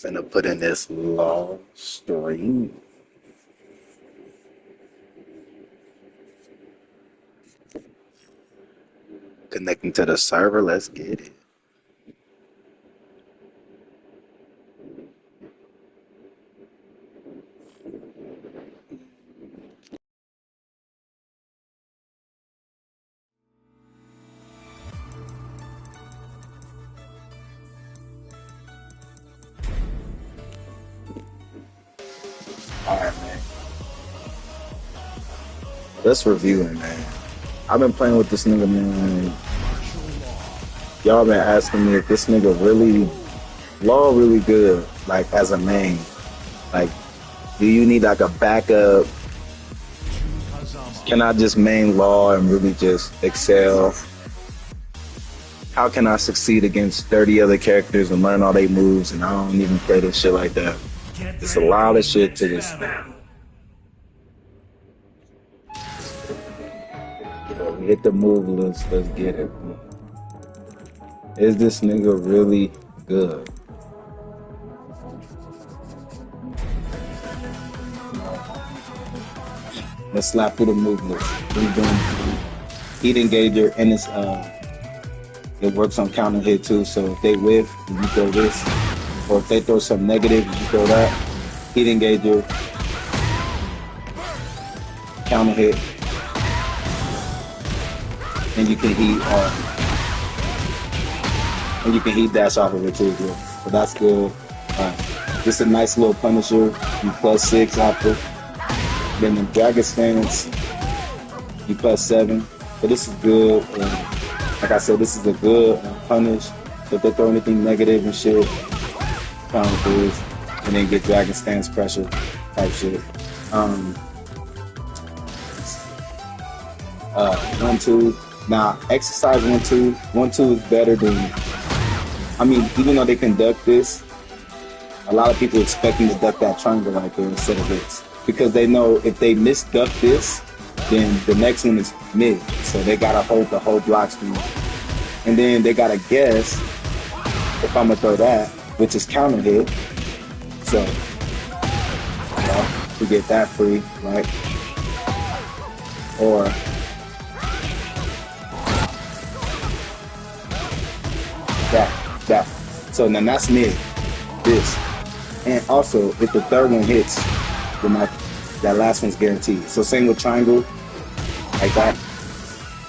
Finna put in this law stream. Connecting to the server. Let's get it. Alright, man. Let's review it, man. I've been playing with this nigga, man. Y'all been asking me if this nigga really, law really good, like as a main. Like, do you need like a backup? Can I just main law and really just excel? How can I succeed against 30 other characters and learn all their moves and I don't even play this shit like that? It's a lot of shit to this. So we hit the move list, let's get it. Is this nigga really good? Let's slap through the move list. Heat engager and it's it works on counter hit too, so if they whiff, you throw this. Or if they throw some negative, you throw that. Heat engager, counter hit, and you can heat dash off of it too, bro. So that's good. This is a nice little punisher. You +6 after. Then the dragon stance, you +7. But this is good. Like I said, this is a good punish. So if they throw anything negative and shit, counter through, and then get dragon stance pressure type shit. 1-2. Now exercise 1-2. 1-2 is better than. I mean, even though they can duck this, a lot of people expecting to duck that triangle right there instead of this, because they know if they miss duck this, then the next one is mid. So they gotta hold the whole block screen, and then they gotta guess if I'm gonna throw that, which is counter hit. So we get that free, right? Or that. So now that's mid. This. And also, if the third one hits, then that last one's guaranteed. So same with triangle, like that.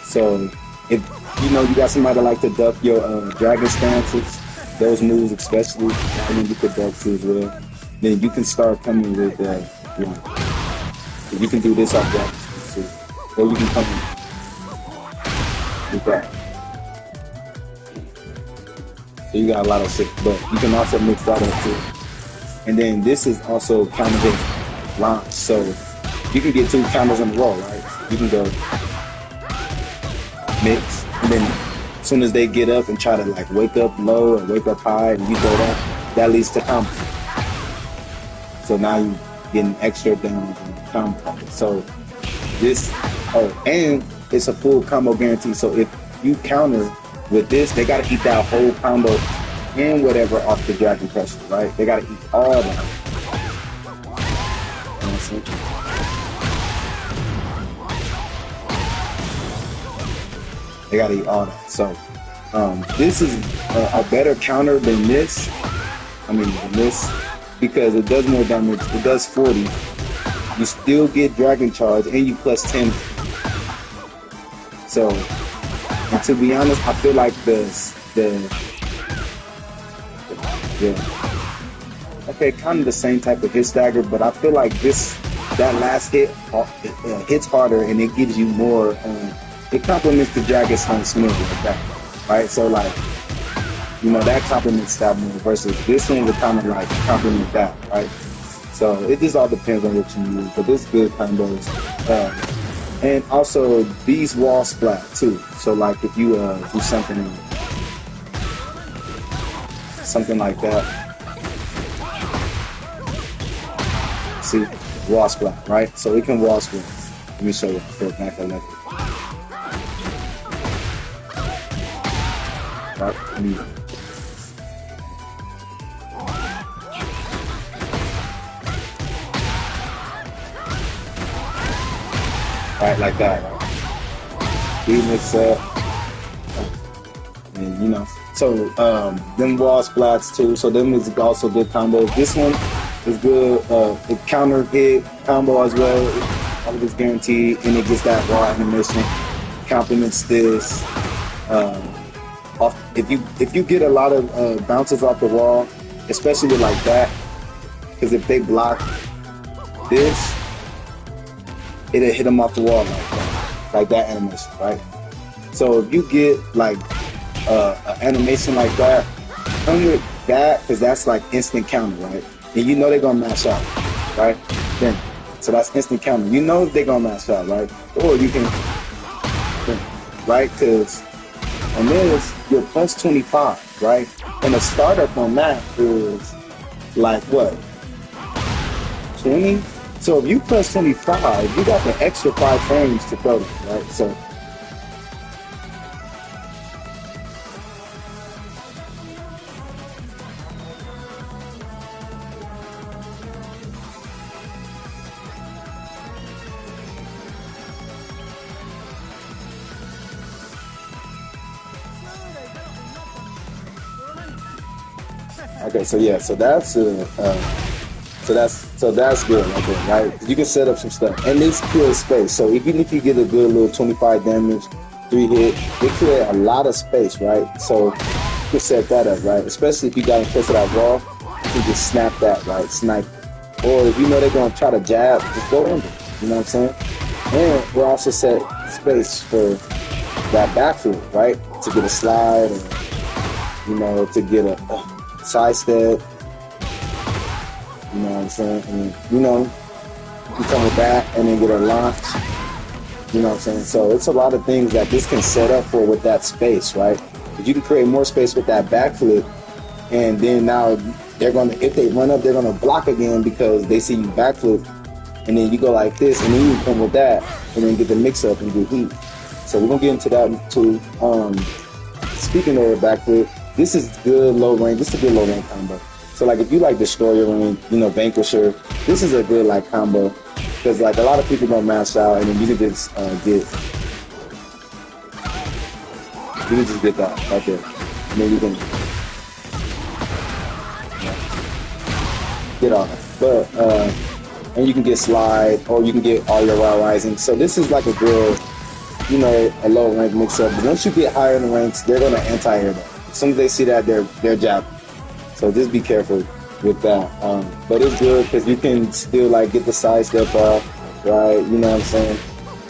So if you know you got somebody that like to duck your dragon stances, those moves especially, I mean you could duck too as well. Then you can start coming with you know, you can do this off dragon stance too. Or you can come in with that. So you got a lot of shit, but you can also mix that up too. And then this is also counter hit launch, so you can get 2 counters in a row, right? You can go mix, and then as soon as they get up and try to like wake up low and wake up high, and you go that leads to combo. So now you getting extra damage on combo. So this, and it's a full combo guarantee. So if you counter with this, they gotta eat that whole combo and whatever off the dragon pressure, right? They gotta eat all that. You know what I'm saying? They gotta eat all that. So this is a better counter than this. Than this, because it does more damage. It does 40. You still get dragon charge and you +10. So, and to be honest, I feel like okay, kind of the same type of hit stagger, but I feel like that last hit hits harder and it gives you more. It complements the dragon stance move like that, right? So like, you know, that complements that move versus this one would kind of like complement that, right? So it just all depends on what you use, but this good combos. And also these wall splat too. So like if you do something like that, see, wall splat, right? So it can wall splat. Let me show you for back 11. Right? right, like that. B mix up, and you know. So them wall splats too. So them is also good combo. This one is good. The counter hit combo as well. All of it's guaranteed, and it gets that raw animation. Complements this. If you get a lot of bounces off the wall, especially like that, because if they block this, it'll hit them off the wall like that animation, right? So if you get like an animation like that, come with that, because that's like instant counter, right? And you know they're gonna mash out, right? Then, so that's instant counter. You know they're gonna mash out, right? Or you can, right? Because on this, you're plus 25, right? And the startup on that is like what? 20? So if you plus 25, you got the extra 5 frames to throw them, right? So okay, so yeah, so that's good right there, right? You can set up some stuff, and this kills space. So even if you get a good little 25 damage, 3 hit, they create a lot of space, right? So you can set that up, right? Especially if you got in close to that wall, you can just snap that, right? Snipe. Or if you know they're gonna try to jab, just go under. You know what I'm saying? And we'll also set space for that backfield, right? To get a slide, or you know, to get a side step. You know what I'm saying? And, you know, you come with that and then get a launch. You know what I'm saying? So it's a lot of things that this can set up for with that space, right? If you can create more space with that backflip, and then now they're gonna, if they run up, they're gonna block again because they see you backflip, and then you go like this, and then you come with that, and then get the mix up and get heat. So we're gonna get into that too. Speaking of backflip, this is good low range. This is a good low range combo. So like if you like Destroyer Ring, you know, Vanquisher, this is a good like combo, because like a lot of people don't mash out, and then you can just get that right there, and then you can get off. But and you can get slide, or you can get all your raw rising. So this is like a good, you know, a low rank mix up. But once you get higher in the ranks, they're gonna anti-air that. As soon as they see that, they're jabbing. So just be careful with that. But it's good because you can still like get the side step off, right? You know what I'm saying?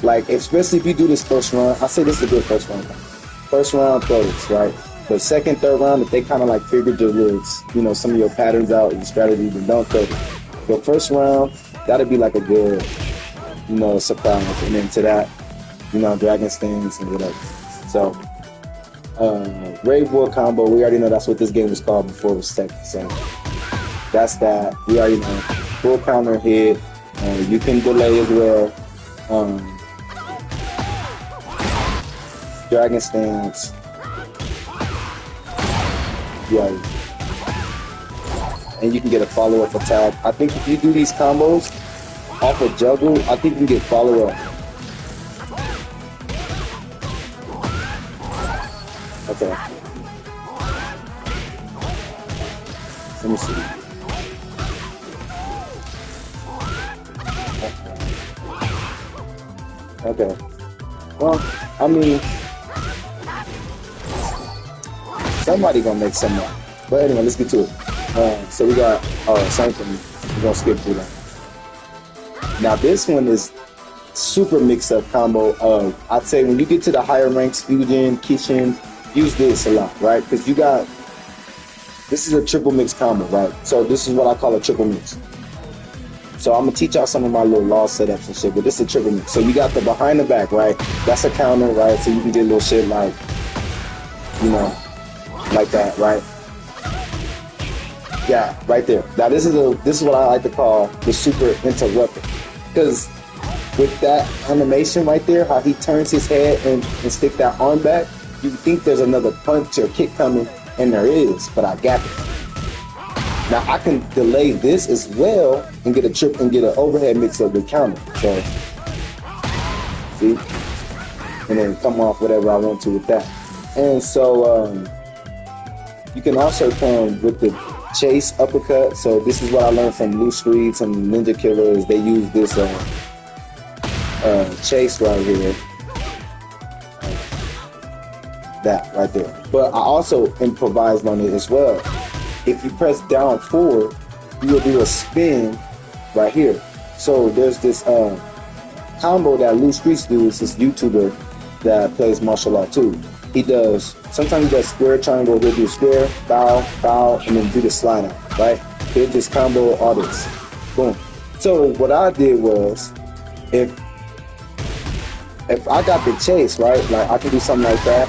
Like, especially if you do this first round, I say this is a good first round. First round throws, right? But second, third round, if they kind of like figured your little, you know, some of your patterns out and strategies, then don't throw it. But first round, that'd be like a good, you know, surprise. And then to that, you know, dragon stings and whatever. So. Rave War combo, we already know that's what this game was called before it was Tekken, so that's that. We already know. Full counter hit, you can delay as well. Dragon stance. Yeah. And you can get a follow-up attack. I think if you do these combos off of juggle, I think you can get follow-up. Okay. Let me see. Okay. Well, I mean, somebody gonna make some money. But anyway, let's get to it. So we got same thing. We're gonna skip through that. Now this one is super mix-up combo. I'd say when you get to the higher ranks, Fusion, Kishin, use this a lot, right? Because you got, this is a triple mix combo, right? So this is what I call a triple mix. So I'm gonna teach y'all some of my little law setups and shit, but this is a triple mix. So you got the behind the back, right? That's a counter, right? So you can get a little shit like, you know, like that, right? Yeah, right there. Now this is what I like to call the super interrupter, because with that animation right there, how he turns his head and stick that arm back, you think there's another punch or kick coming, and there is, but I got it. Now I can delay this as well and get a trip and get an overhead mix up with counter. So See? And then come off whatever I want to with that. And so you can also come with the chase uppercut. So this is what I learned from Loose Streets and Ninja Killers. They use this chase right here. That right there. But I also improvised on it as well. If you press down forward, you will do a spin right here. So there's this combo that Loose Streets does. This YouTuber that plays martial art too. He does, sometimes he does square, triangle, he'll do square, bow, bow, and then do the slide out, right? He'll just combo all this. Boom. So what I did was, if I got the chase, right? Like I can do something like that.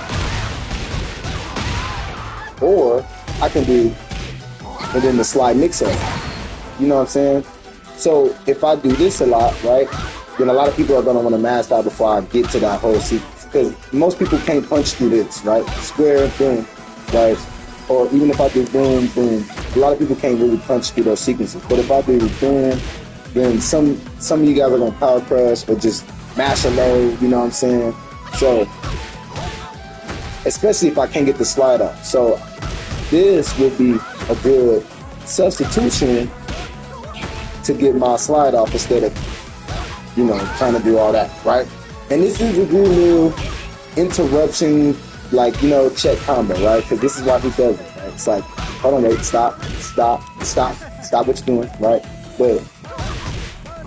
Or I can do, and then the slide mix up. You know what I'm saying? So if I do this a lot, right? Then a lot of people are gonna want to master out before I get to that whole sequence. Because most people can't punch through this, right? Square, boom, right? Or even if I do boom, boom, a lot of people can't really punch through those sequences. But if I do boom, then some of you guys are gonna power crush or just mash a low, you know what I'm saying? So, especially if I can't get the slide off. So this would be a good substitution to get my slide off instead of, you know, trying to do all that, right? And this is a good little interruption, like, you know, check combo, right? Because this is why he does it, right? It's like, hold on, wait, stop what you're doing, right? But,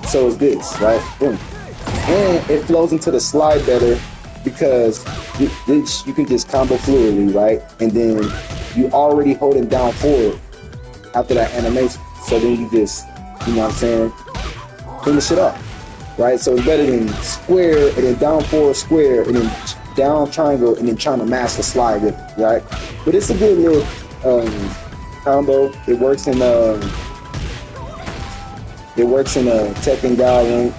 so is this, right? Boom. And it flows into the slide better because you can just combo fluidly, right? And then you already holding down forward after that animation. So then you just, you know what I'm saying, clean the shit up. Right, so it's better than square and then down forward square and then down triangle and then trying to master slide with it, right? But it's a good little combo. It works in Tekken guide link.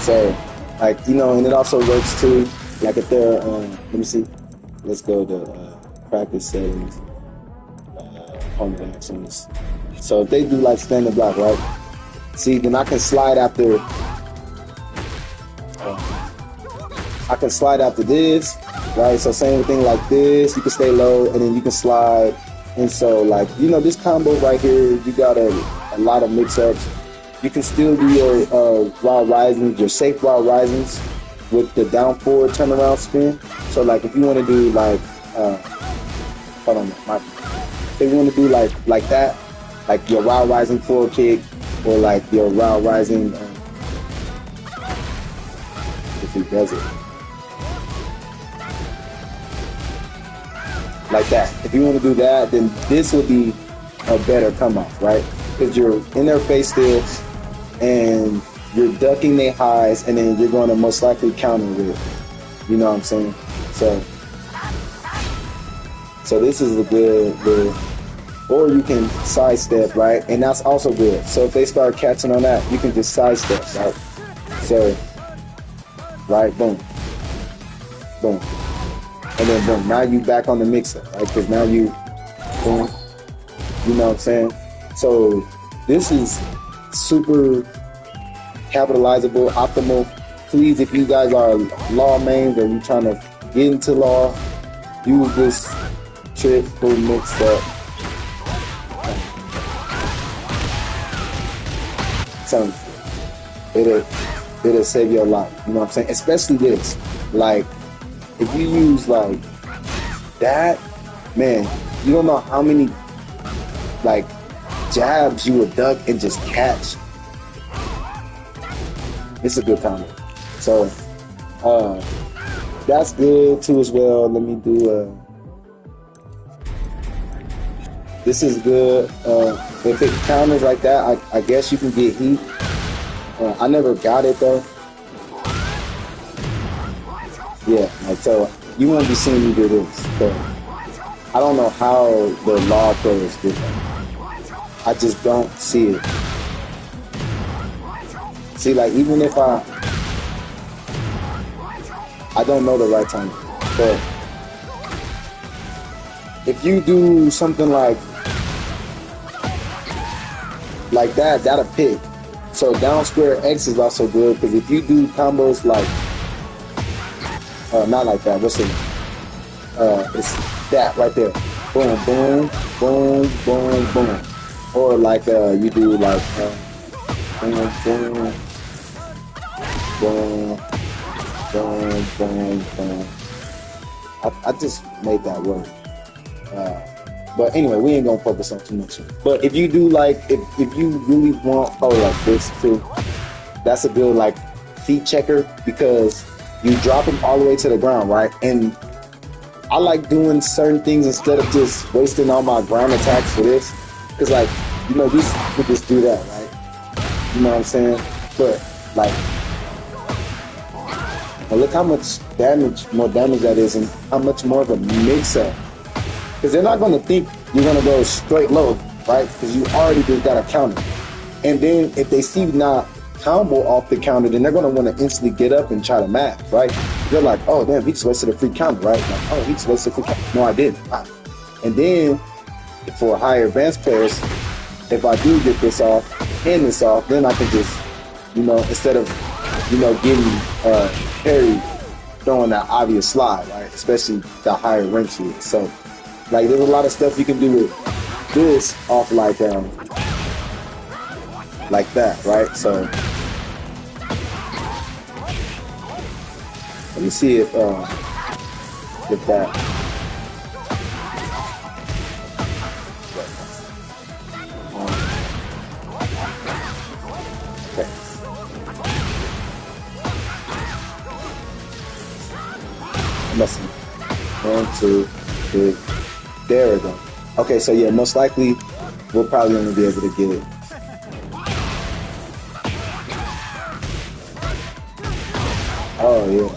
So, like, you know, and it also works too. Like if they're let me see. Let's go to practice settings. Opponent actions. So if they do like standard block, right? See, then I can slide after. I can slide after this, right? So same thing like this. You can stay low, and then you can slide. And so, like, you know, this combo right here, you got a lot of mix-ups. You can still do your wild risings, your safe wild risings with the down forward turnaround spin. So, like, if you want to do like, hold on, if you want to do like that, like your wild rising forward kick. Or like your wild rising, if he does it like that. If you want to do that, then this will be a better come off, right? Because you're in their face still, and you're ducking their highs, and then you're going to most likely counter with, you know what I'm saying? So this is a good. Or you can sidestep, right? And that's also good. So if they start catching on that, you can just sidestep, right? So, right, boom, boom, and then boom. Now you back on the mixer, right? Because now you, boom, you know what I'm saying? So this is super capitalizable, optimal. Please, if you guys are law mains or you trying to get into law, use this trick for mix up. It'll save your life, you know what I'm saying? Especially this, like, if you use like that, man, you don't know how many like jabs you would duck and just catch. It's a good combo. So that's good too as well. Let me do this is good. If it counters like that, I guess you can get heat. I never got it though. Yeah, like, so you won't be seeing me do this. So I don't know how the law players do that. I just don't see it. See, like, even if I don't know the right time. But if you do something like that, that'll pick. So down square X is also good because if you do combos like, not like that, what's it? It's that right there. Boom, boom, boom, boom, boom. Or like you do like boom, boom, boom, boom, boom, boom. I just made that word. But anyway, we ain't gonna focus on too much. But if you do like, if you really want, oh, like this too, that's a good like feet checker because you drop them all the way to the ground, right? And I like doing certain things instead of just wasting all my ground attacks for this. Because like, you know, you could just do that, right? You know what I'm saying? But like, now look how much more damage that is and how much more of a mix-up. Because they're not going to think you're going to go straight low, right? Because you already just got a counter. And then if they see you not combo off the counter, then they're going to want to instantly get up and try to match, right? They're like, oh, damn, he just wasted a free counter, right? Like, oh, he just wasted a free counter. No, I didn't. And then for higher advanced players, if I do get this off and this off, then I can just, you know, instead of, you know, getting parry, throwing that obvious slide, right? Especially the higher rank you. So, like, there's a lot of stuff you can do with this off like that, right? So let me see if that. Okay. Let's see. 1, 2, 3. There we go. Okay, so yeah, most likely we'll probably only be able to get it. Oh yeah.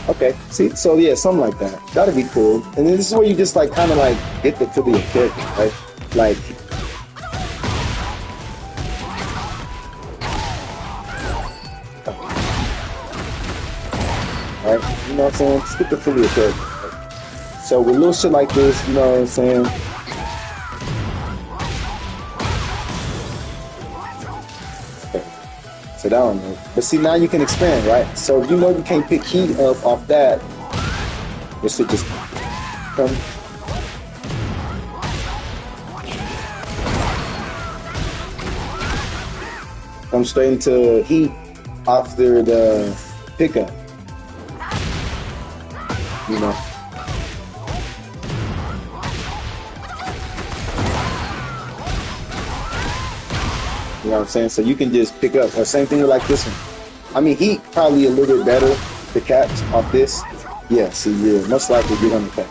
Okay. See, so yeah, something like that. That'd be cool. And then this is where you just like kind of like get the feel of your character, right? Like, right? You know what I'm saying? Just get the feel of your character. Right? So with little shit like this, you know what I'm saying? So that don't know. But see, now you can expand, right? So if you know you can't pick heat up off that, this should just come straight into heat after the pickup. You know. You know what I'm saying? So you can just pick up. Same thing like this one. I mean, heat probably a little bit better to catch off this. Yeah, see, yeah, most likely you're gonna catch.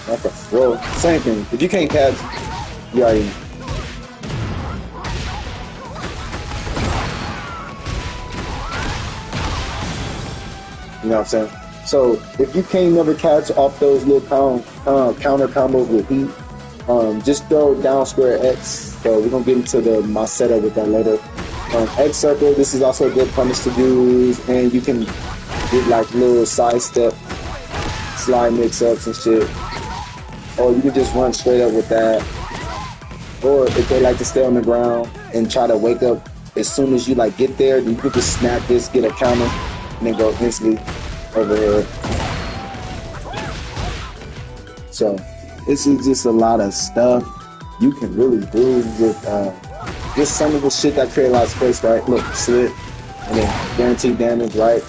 Okay, well, same thing. If you can't catch, you already know. You know what I'm saying? So if you can't never catch off those little counter combos with heat, just throw down square X. So we're gonna get into my setup with that later. X circle, this is also a good punish to do, and you can get like little side step, slide mix ups and shit. Or you can just run straight up with that. Or if they like to stay on the ground and try to wake up as soon as you like get there, then you can just snap this, get a counter, and then go instantly over here. So this is just a lot of stuff you can really do with just some of the shit that create a lot of space, right? Look, slip, and then guaranteed damage, right?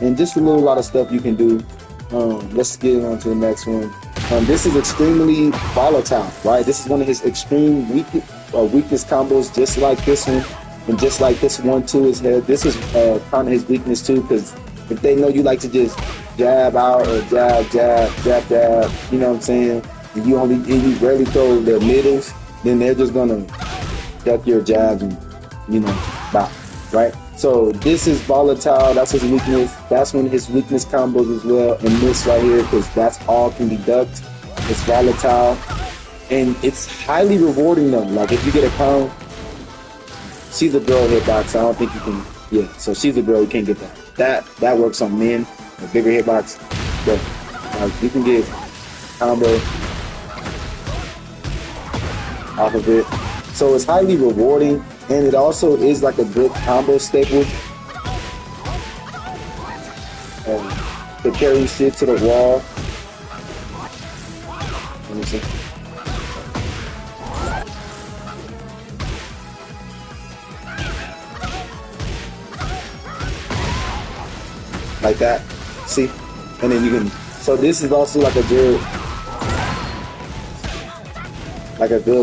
And just a lot of stuff you can do. Let's get on to the next one. This is extremely volatile, right? This is one of his extreme weakness combos, just like this one, and just like this one too. This is kind of his weakness too, because if they know you like to just jab out or jab, you know what I'm saying? And you rarely throw the middles, then they're just gonna duck your jabs and, you know, bop, right? So this is volatile. That's his weakness. That's one of his weakness combos as well. And this right here, because that's all can be ducked. It's volatile, and it's highly rewarding though. Like if you get a pound, she's a girl hitbox. I don't think you can. Yeah, so she's a girl. You can't get that. That works on men. A bigger hitbox, but you can get combo. off of it. So it's highly rewarding, and it also is like a good combo staple to carry shit to the wall. Let me see. Like that, see? And then you can, so this is also like a good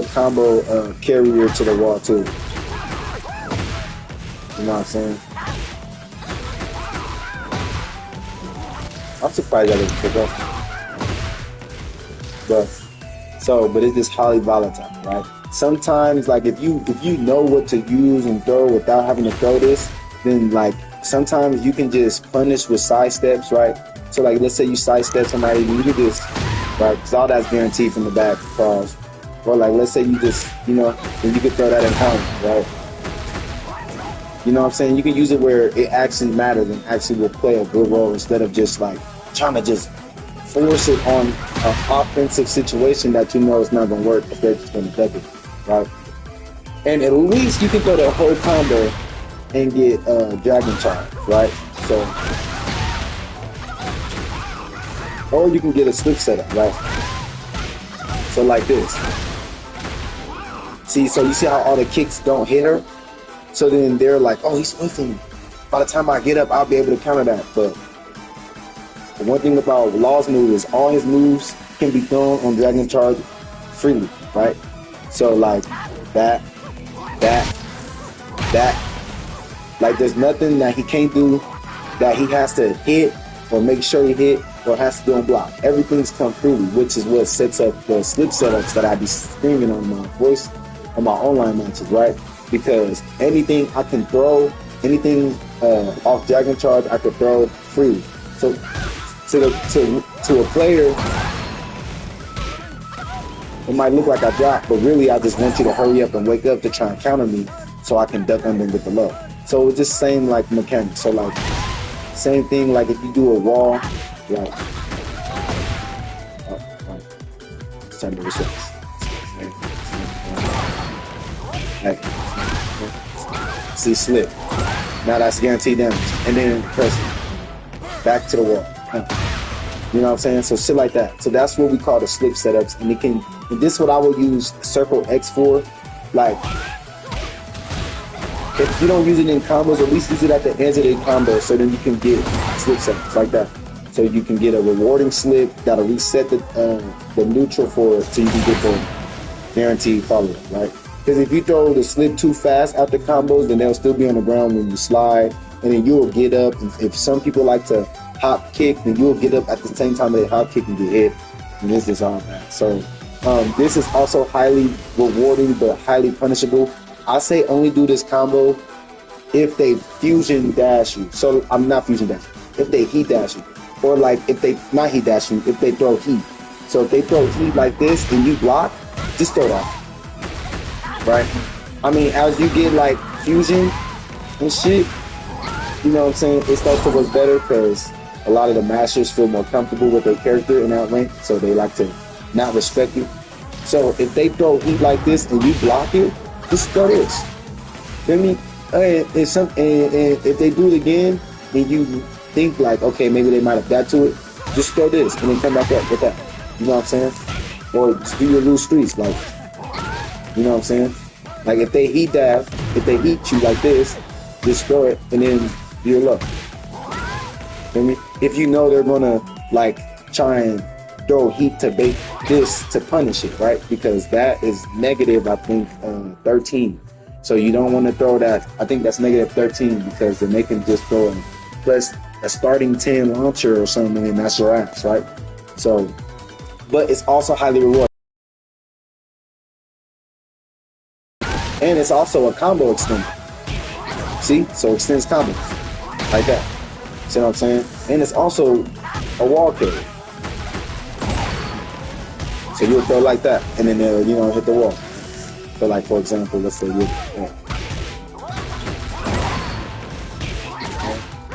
combo carrier to the wall too. You know what I'm saying? I'm surprised I didn't pick up. But it's just highly volatile, right? Sometimes, like if you know what to use and throw without having to throw this, then like sometimes you can just punish with side steps, right? So like let's say you sidestep somebody, you can just, right? Because all that's guaranteed from the back cross. Or like let's say you just, you know, then you could throw that in counter, right? You know what I'm saying? You can use it where it actually matters and actually will play a good role instead of just like trying to just force it on an offensive situation that you know is not going to work if they're just going to duck it, right? And at least you can throw the whole combo and get Dragon Charge, right? So, or you can get a slip setup, right? So like this. See, so you see how all the kicks don't hit her? So then they're like, oh, he's whiffing. By the time I get up, I'll be able to counter that. But the one thing about Law's move is all his moves can be thrown on Dragon Charge freely, right? So like that. Like there's nothing that he can't do that he has to hit or make sure he hit or has to do on block. Everything's come freely, which is what sets up the slip setups that I be screaming on my voice on my online matches, right? Because anything I can throw, anything off Dragon Charge, I could throw freely. So to a player, it might look like I dropped, but really I just want you to hurry up and wake up to try and counter me so I can duck under and get the low. So it's just same like mechanics. So like same thing like if you do a wall, like it's time to reset. Like, see slip. Now that's guaranteed damage. And then press it. Back to the wall. You know what I'm saying? So shit like that. So that's what we call the slip setups. And it can, and this is what I will use Circle X for. Like, if you don't use it in combos, at least use it at the ends of the combo so then you can get slip setups like that. So you can get a rewarding slip that'll reset the neutral for it so you can get the guaranteed follow-up, right? Because if you throw the slip too fast after combos, then they'll still be on the ground when you slide, and then you'll get up. If some people like to hop kick, then you'll get up at the same time they hop kick and get hit, and this is all bad. So this is also highly rewarding but highly punishable. I say only do this combo if they fusion dash you. So I'm not fusion dash. If they heat dash you, or like if they not heat dash you, if they throw heat. So if they throw heat like this and you block, just throw it off. Right? I mean, as you get like fusion and shit, you know what I'm saying, it starts to work better because a lot of the masters feel more comfortable with their character in that lane, so they like to not respect you. So if they throw heat like this and you block it, just throw this. I mean, if they do it again and you think like, okay, maybe they might have got to it, just throw this and then come back up with that. You know what I'm saying? Or just do your loose streets, like, you know what I'm saying? Like if they heat that, if they heat you like this, just throw it and then you're low. I mean, if you know they're gonna like try and throw heat to bait this to punish it, right? Because that is negative, I think, 13. So you don't want to throw that. I think that's negative 13 because then they can just throw a starting 10 launcher or something and that's your ass, right? So, but it's also highly rewarding. And it's also a combo extender. See? So extends combos. Like that. See what I'm saying? And it's also a wall carry. So you'll throw like that, and then they'll, you know, hit the wall. So like, for example, let's say you,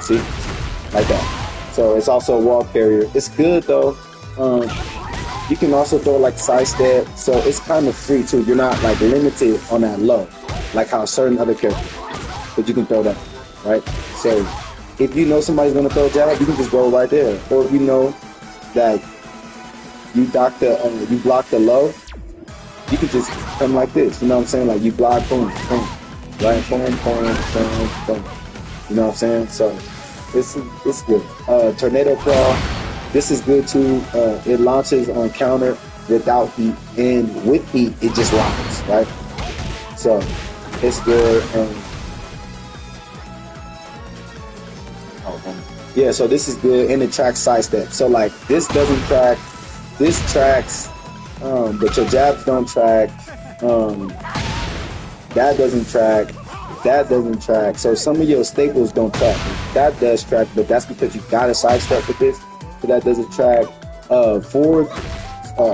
see? Like that. So it's also a wall carrier. It's good though. You can also throw like sidestep, so it's kind of free too. You're not like limited on that low, like how certain other characters. But you can throw that, right? So if you know somebody's gonna throw a jab, you can just go right there. Or if you know that you block the low, you can just come like this. You know what I'm saying? Like you block, boom, boom, right, boom, boom, boom, boom. You know what I'm saying? So it's good. Tornado Claw. This is good too. It launches on counter without heat, and with heat, it just launches, right? So it's good. Yeah, so this is good, and it tracks sidestep. So like this doesn't track. This tracks, but your jabs don't track. That doesn't track. That doesn't track. So some of your staples don't track. That does track, but that's because you got a sidestep with this. So that doesn't track. Forward,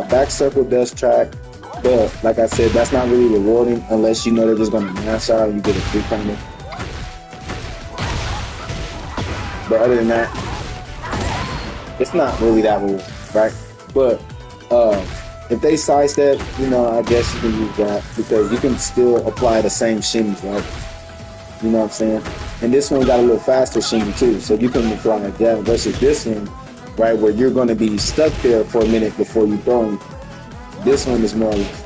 back circle does track, but like I said, that's not really rewarding unless you know they're just gonna mash out and you get a free counter. But other than that, it's not really that rewarding, right? But if they sidestep, you know, I guess you can use that because you can still apply the same shimmies, right? You know what I'm saying? And this one got a little faster shimmy too, so you can apply that versus this one, right, where you're going to be stuck there for a minute before you throw them. This one is more or less.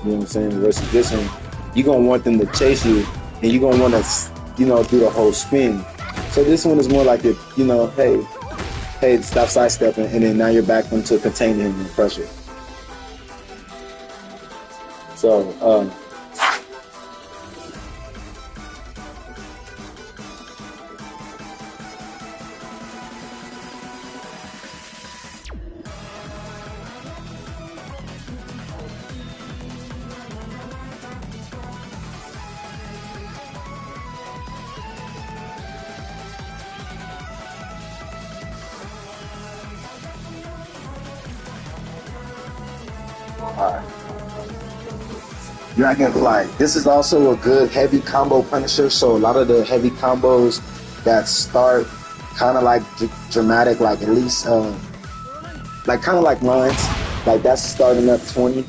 You know what I'm saying? Versus this one, you're going to want them to chase you, and you're going to want to, you know, do the whole spin. So this one is more like, it, you know, hey, stop sidestepping, and then now you're back into containing him and pressure. So, Dragonfly. This is also a good heavy combo punisher. So a lot of the heavy combos that start kind of like dramatic, like at least like kind of like lines, like that's starting up 20.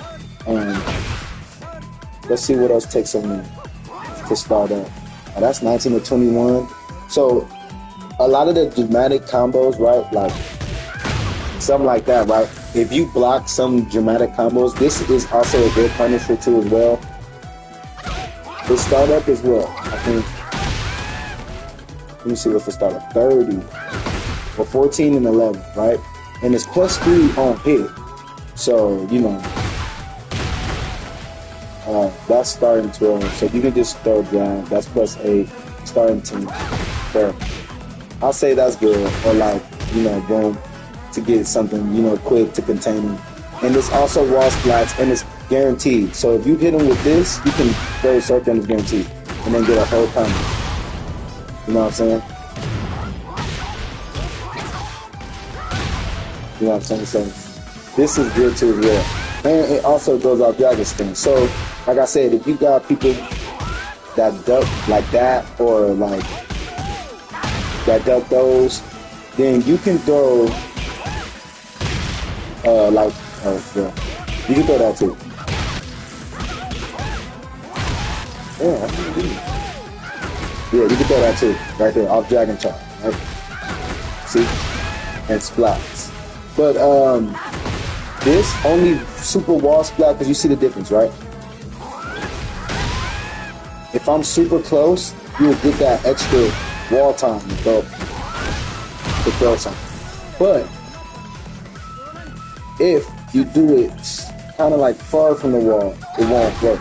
Let's see what else takes a minute to start up. Oh, that's 19 to 21. So a lot of the dramatic combos, right? Like something like that, right? If you block some dramatic combos, this is also a good punisher too as well. The startup as well, I think. Let me see what's the startup. 30 or 14 and 11, right? And it's +3 on hit. So, you know, that's starting 12. So you can just throw down. That's +8, starting 10. So I'll say that's good. Or like, you know, boom, to get something, you know, quick to contain him. And it's also wall splats, and it's guaranteed. So if you hit him with this, you can throw a circle and it's guaranteed, and then get a whole combo. You know what I'm saying? You know what I'm saying? So this is good too as well. And it also goes off Dragon Spin. So like I said, if you got people that duck like that, or like that duck those, then you can throw like yeah. You can throw that too. Yeah, you can throw that too, right there, off Dragon Charm, right? See? And splats. But this only super wall splat, because you see the difference, right? If I'm super close, you'll get that extra wall time to throw something. But if you do it kind of like far from the wall, it won't work.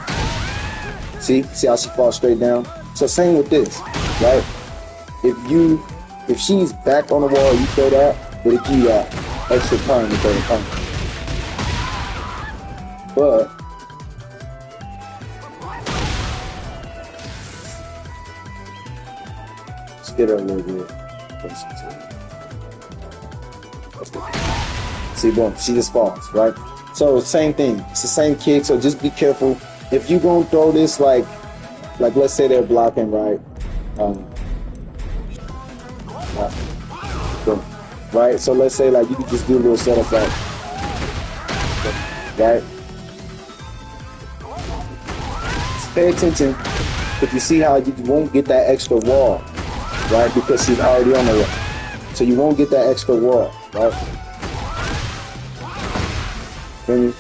See how she falls straight down? So same with this, right? If she's back on the wall, you throw that, but if you got extra time to throw the punch. But let's get her a little bit. See, boom, she just falls, right? So same thing, it's the same kick, so just be careful. If you gonna throw this like let's say they're blocking, right? right? So let's say like you could just do a little setup right, right? Just pay attention, but you see how you won't get that extra wall, right? Because she's already on the wall. So you won't get that extra wall, right? Feel me?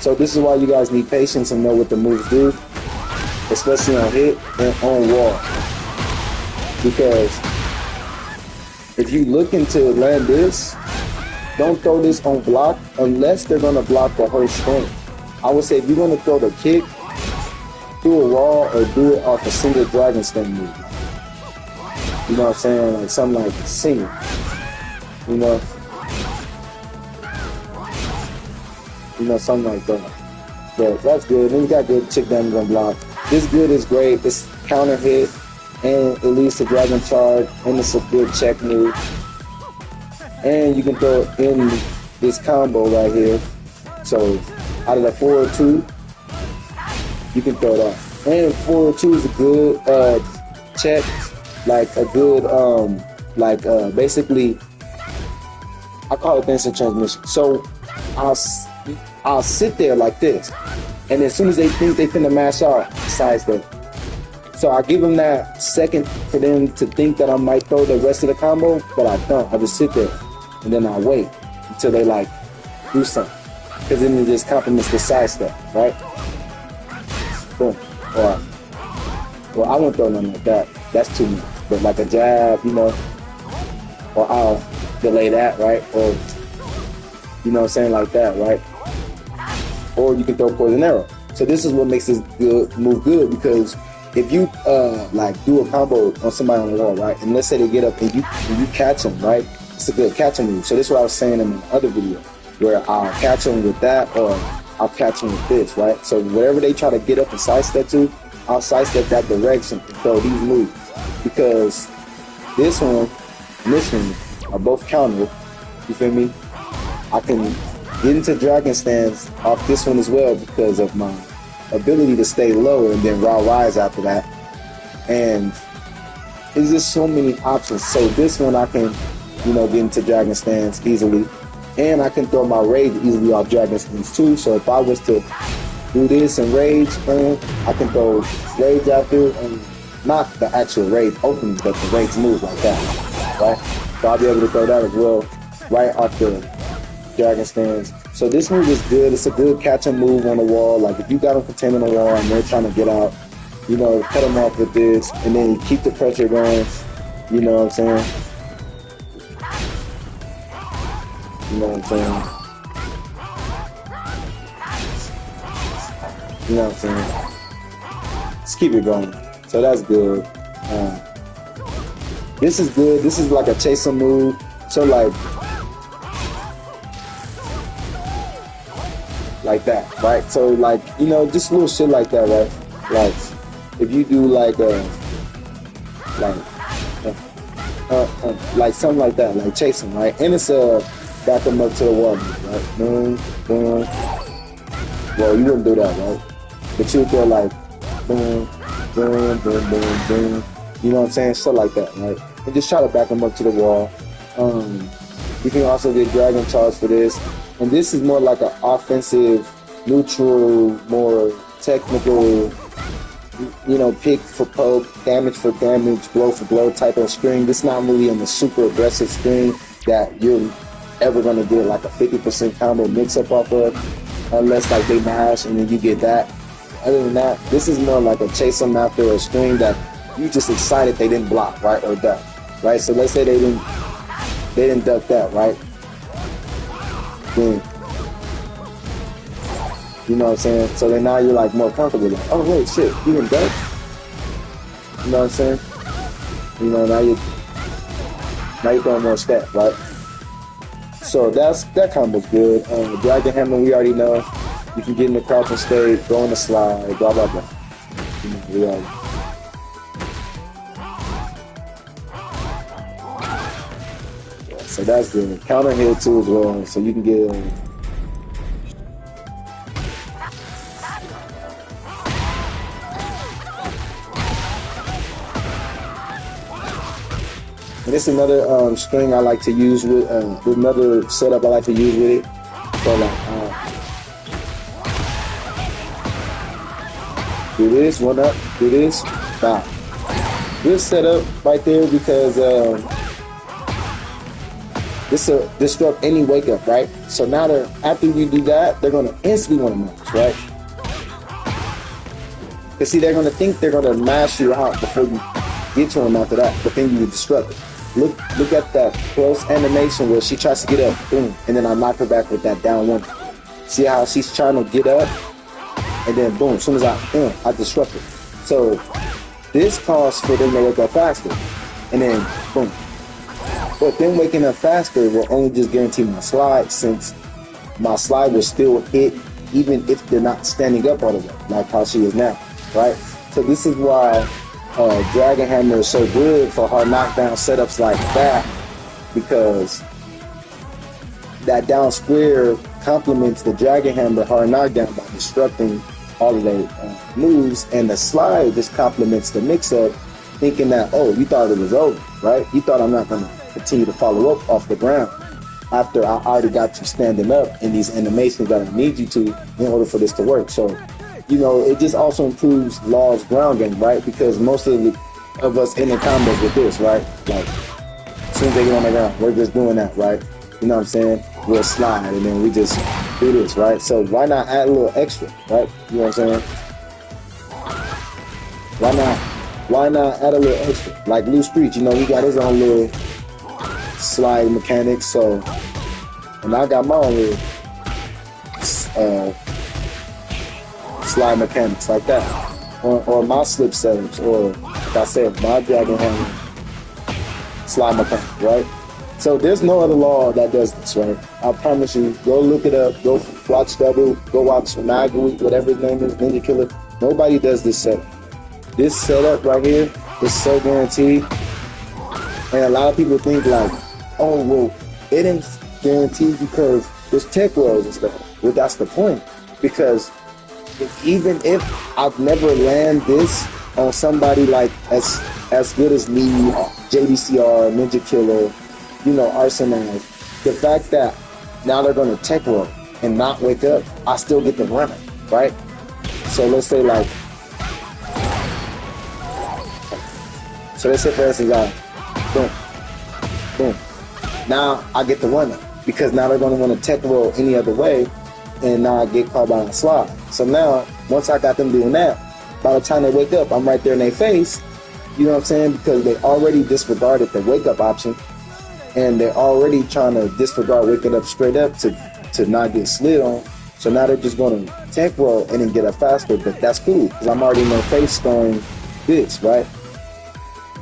So this is why you guys need patience and know what the moves do, especially on hit and on wall. Because if you looking to land this, don't throw this on block unless they're gonna block the whole string. I would say if you're gonna throw the kick, do a wall or do it off a single dragon stem move. You know what I'm saying? Like something like singing. You know, something like that. But that's good. Then you got good chick damage on block. This good is great. It's counter hit, and it leads to dragon charge, and it's a good check move. And you can throw it in this combo right here. So out of the 4-2, you can throw it off. And 4-2 is a good check, like a good basically I call it instant transmission. So I'll sit there like this, and as soon as they think they finna mash out, sidestep. So I give them that second for them to think that I might throw the rest of the combo, but I don't. I just sit there, and then I wait until they like do something, because then it just complements the sidestep, right? Boom. Or, well, I won't throw nothing like that. That's too much. But like a jab, you know, or I'll delay that, right? Or, you know what I'm saying, like that, right? Or you can throw poison arrow. So this is what makes this good move good, because if you like do a combo on somebody on the wall, right? And let's say they get up and you catch them, right? It's a good catching move. So this is what I was saying in the other video, where I'll catch them with that, or I'll catch them with this, right? So wherever they try to get up and sidestep to, I'll sidestep that direction and throw these moves, because this one and this one are both counter. You feel me? I can get into dragon stands off this one as well because of my ability to stay low and then raw rise after that. And there's just so many options. So this one I can, you know, get into dragon stands easily, and I can throw my rage easily off dragon stands too. So if I was to do this and rage, I can throw rage after, and not the actual rage opening, but the rage move like that, right? So I'll be able to throw that as well right off the dragon stands. So this move is good. It's a good catching move on the wall. Like if you got them contained on the wall and they're trying to get out, you know, cut them off with this, and then you keep the pressure going. You know what I'm saying? You know what I'm saying? You know what I'm saying? Just keep it going. So that's good. This is good. This is like a chaser move. So like that, right? So like, you know, just little shit like that, right? Like if you do like something like that, like chasing, right? And it's back them up to the wall, right? Boom, boom. Well, you wouldn't do that, right? But you would go like boom, boom, boom, boom, boom. You know what I'm saying? Stuff like that, right? And just try to back them up to the wall. You can also get dragon charge for this. And this is more like an offensive, neutral, more technical, you know, pick for poke, damage for damage, blow for blow type of string. This is not really on the super aggressive string that you're ever going to get like a 50% combo mix up off of, unless like they mash and then you get that. Other than that, this is more like a chase them after a string that you just excited they didn't block, right, or duck, right? So let's say they didn't duck that, right? Then, you know what I'm saying? So then now you're like more comfortable. Like, oh wait, shit, you didn't duck? You know what I'm saying? You know, now you're throwing more steps, right? So that combo's good. Dragon Hammer, we already know. You can get in the crouching state, go in the slide, blah blah blah. You know, we already. So that's good. Counter hit too as well, so you can get And this is another string I like to use with another setup I like to use with it. So like do this, one up, do this, stop. Good setup right there because this will disrupt any wake up, right? So now after you do that, they're gonna instantly want to match, right? Because see, they're gonna think they're gonna mash you out before you get to them after that, but then you disrupt it. Look at that close animation where she tries to get up, boom, and then I knock her back with that down one. See how she's trying to get up, and then boom, as soon as I disrupt it. So this calls for them to wake up faster, and then boom. But them waking up faster will only just guarantee my slide, since my slide will still hit even if they're not standing up all the way, like how she is now, right? So this is why Dragon Hammer is so good for hard knockdown setups like that, because that down square complements the Dragon Hammer hard knockdown by disrupting all of their moves, and the slide just complements the mix-up, thinking that, oh, you thought it was over, right? You thought I'm not going to continue to follow up off the ground after I already got you standing up in these animations that I need you to in order for this to work. So, you know, it just also improves Law's ground game, right? Because most of us in the combos with this, right? Like, as soon as they get on the ground, we're just doing that, right? You know what I'm saying? We'll slide and then we just do this, right? So why not add a little extra, right? You know what I'm saying? Why not add a little extra? Like Loose Street, you know, he got his own little slide mechanics, so, and I got my own little slide mechanics like that, or my slip setups, or like I said, my Dragon Hammer slide mechanics, right? So there's no other law that does this, right? I promise you. Go look it up. Go watch Double. Go watch Magui, whatever his name is, Ninja Killer. Nobody does this setup. This setup right here is so guaranteed. And a lot of people think like, oh, well, it ain't guaranteed because there's tech rolls and stuff. Well, that's the point. Because even if I've never land this on somebody like as good as me, JDCR, Ninja Killer, you know, Arsenal, the fact that now they're going to tech roll and not wake up, I still get them running, right? So let's say like, for instance, boom, boom. Now I get the runner because now they're going to want to tech roll any other way, and now I get caught by a slide. So now, once I got them doing that, by the time they wake up, I'm right there in their face. You know what I'm saying? Because they already disregarded the wake up option, and they're already trying to disregard waking up straight up to not get slid on. So now they're just going to tech roll and then get up faster. But that's cool because I'm already in their face throwing this, right?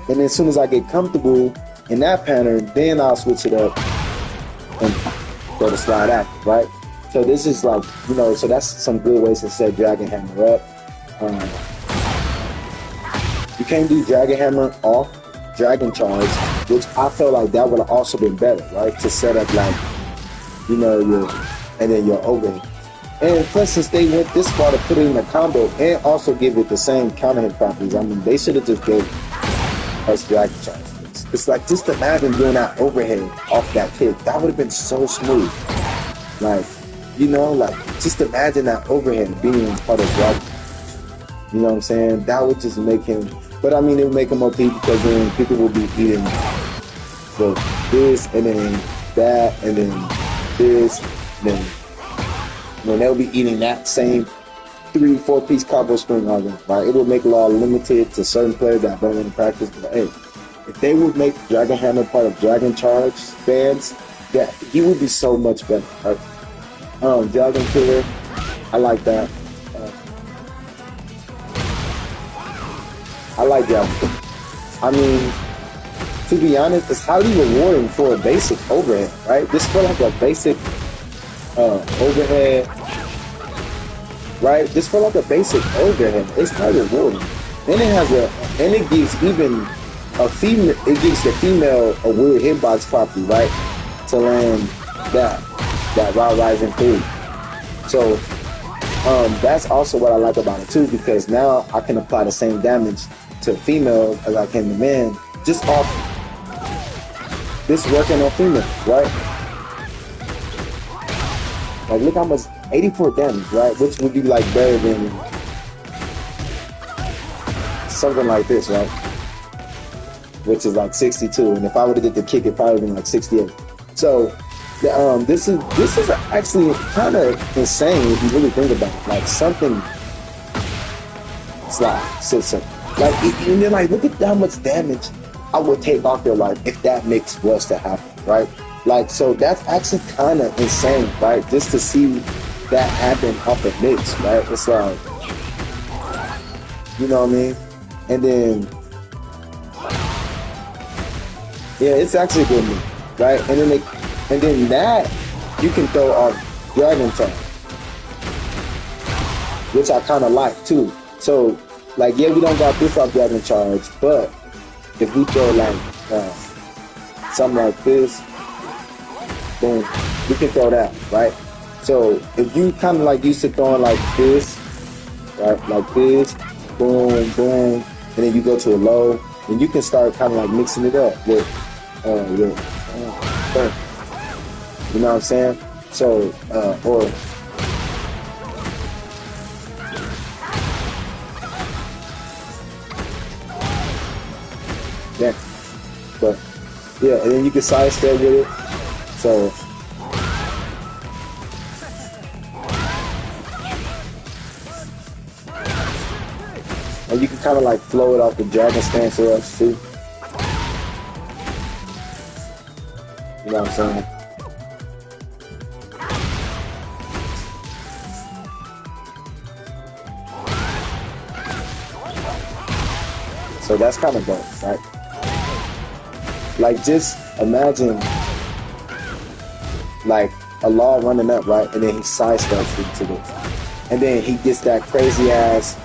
And then as soon as I get comfortable in that pattern, then I'll switch it up and go to slide active, right? So this is like, you know, so that's some good ways to set Dragon Hammer up. You can't do Dragon Hammer off Dragon Charge, which I felt like that would have also been better, right? To set up like, you know, and then your overhead. And plus, since they went this far to put it in a combo and also give it the same counter hit properties, I mean, they should have just gave us Dragon Charge. It's like, just imagine doing that overhead off that kick. That would have been so smooth. Like, you know, like, just imagine that overhead being part of Dragon. You know what I'm saying? That would just make him, but I mean, it would make him OP because then people will be eating this and then that and then this, and then they'll be eating that same 3-4 piece combo string on them, right? It will make Law limited to certain players that don't want to practice, but hey, if they would make Dragon Hammer part of Dragon Charge bands, that he would be so much better, right? Dragon Killer, I like that. I like Dragon Killer. I mean, to be honest, it's highly rewarding for a basic overhead, right? This feels like a basic overhead, right? This feels like a basic overhead. It's highly rewarding. Then it has and it gives even a female, it gives the female a weird hitbox property, right? To land that Raw Rising 3. So that's also what I like about it too, because now I can apply the same damage to females as I can to men, just off this working on female, right? Like look how much 84 damage, right? Which would be like better than something like this, right? Which is like 62, and if I would have did the kick, it probably would have been like 68. So this is actually kind of insane if you really think about it. Like something slide, sit something. Like and then like look at how much damage I would take off your life if that mix was to happen, right? Like so that's actually kind of insane, right? Just to see that happen off a mix, right? It's like, you know what I mean? And then yeah, it's actually a good move, right? And then that you can throw off Dragon Charge, which I kind of like too. So like yeah, we don't got this off Dragon Charge, but if we throw like something like this, boom, we can throw that, right? So if you kind of like used to throwing like this, right, like this, boom, boom, and then you go to a low, and you can start kind of like mixing it up with you know what I'm saying? So or yeah, but yeah, and then you can sidestep with it. So and you can kind of like flow it off the dragon stance or else too. You know what I'm saying? So that's kind of dope, right? Like just imagine like a law running up, right? And then he sidesteps into this. And then he gets that crazy ass